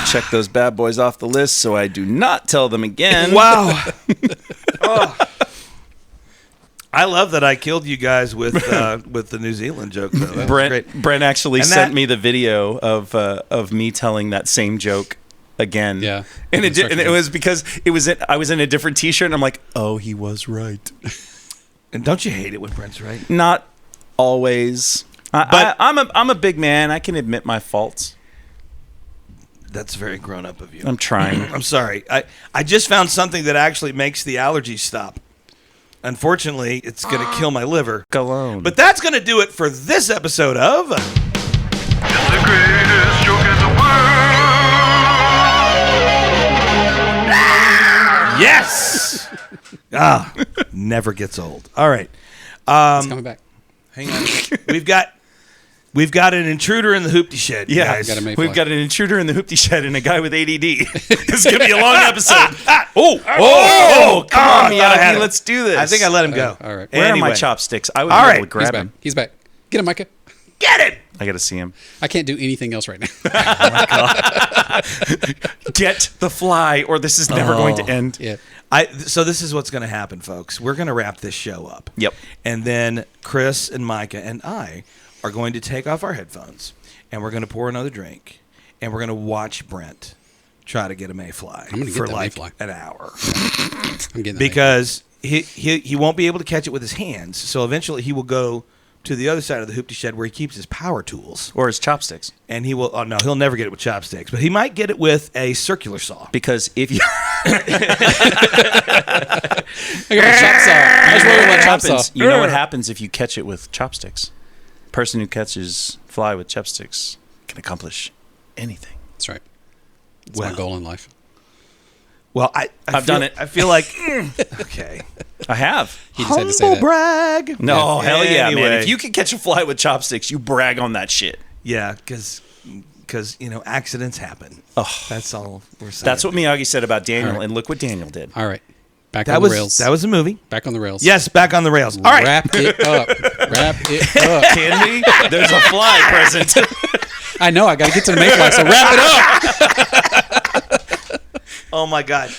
Check those bad boys off the list so I do not tell them again. Wow. Oh. I love that I killed you guys with the New Zealand joke, though. That was great. Brent actually And sent that- me the video of me telling that same joke again. Yeah. And it was because I was in a different T-shirt, and I'm like, oh, he was right. And don't you hate it when Brent's right? Not always. But- I'm a big man. I can admit my faults. That's very grown up of you. I'm trying. I'm sorry. I just found something that actually makes the allergies stop. Unfortunately, it's going to kill my liver. Cologne. But that's going to do it for this episode of... It's the greatest joke in the world. Yes! Never gets old. All right. It's coming back. Hang on. We've got an intruder in the hoopty shed, Yeah, guys. got a mayfly. we've got an intruder in the hoopty shed and a guy with ADD. This is going to be a long episode. Oh, Come on, I had Miyagi, it. let's do this. I think I let him go. All right. Where are my Anyway. chopsticks? I would All be right. able to grab him. He's back. Get him, Micah. Get it! I got to see him. I can't do anything else right now. Get the fly, or this is never going to end. Yeah. So this is what's going to happen, folks. We're going to wrap this show up. Yep. And then Chris and Micah and I are going to take off our headphones, and we're going to pour another drink, and we're going to watch Brent try to get a mayfly I'm gonna get for that like mayfly. an hour. I'm getting that Because he won't be able to catch it with his hands, so eventually he will go to the other side of the hoopty shed where he keeps his power tools, Or his chopsticks. and he will. Oh no, he'll never get it with chopsticks, but he might get it with a circular saw. Because if you I got my chop saw. I was rolling my chop saw. happens, you know what happens if you catch it with chopsticks. Person who catches fly with chopsticks can accomplish anything. That's right. That's Well. my goal in life. Well, I've done it. I feel like okay. I have. He just had to say Humble that. brag. No, hell yeah, man. Anyway. If you can catch a fly with chopsticks, you brag on that shit. Yeah, because accidents happen. Oh, That's all we're saying. that's what Miyagi said about Daniel, All right. and look what Daniel did. All right. Back that on was. the rails. That was a movie. Back on the rails. Yes, back on the rails. All right. Wrap it up. Wrap it up. Kidding me? There's a fly present. I know. I got to get to the mayfly, so wrap it up. Oh my God.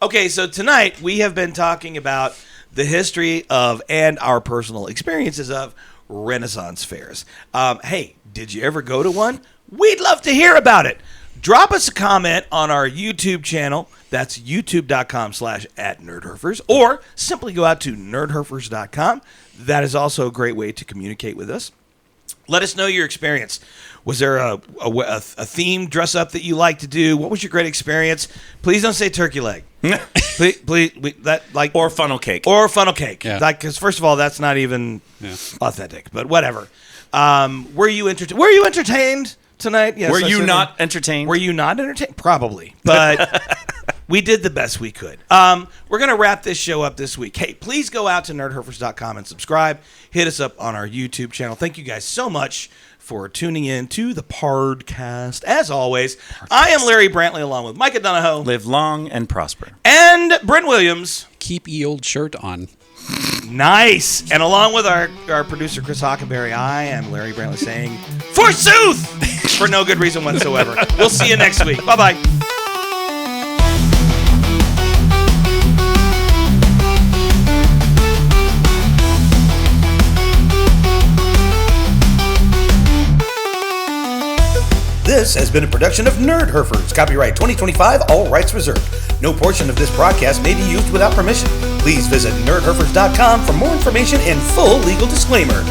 Okay, so tonight we have been talking about the history of and our personal experiences of Rennaisance fairs. Hey, did you ever go to one? We'd love to hear about it. Drop us a comment on our YouTube channel. That's youtube.com/@nerdherfers, or simply go out to nerdherfers.com. That is also a great way to communicate with us. Let us know your experience. Was there a theme dress up that you like to do? What was your great experience? Please don't say turkey leg. please, Or funnel cake. or funnel cake. Yeah. Because first of all, that's not even Yeah. authentic. But whatever. Were you entertained tonight? Yes. Were I you said not that. entertained? Were you not entertained? Probably. But We did the best we could. We're going to wrap this show up this week. Hey, please go out to nerdherfers.com and subscribe. Hit us up on our YouTube channel. Thank you guys so much for tuning in to the Pardcast. As always, I am Larry Brantley along with Micah Donahoe. Live long and prosper. And Brent Williams. Keep ye old shirt on. Nice. And along with our producer, Chris Hockenberry, I am Larry Brantley saying, forsooth! For no good reason whatsoever. We'll see you next week. Bye-bye. This has been a production of Nerdherfers. Copyright 2025, all rights reserved. No portion of this broadcast may be used without permission. Please visit nerdherfers.com for more information and full legal disclaimer.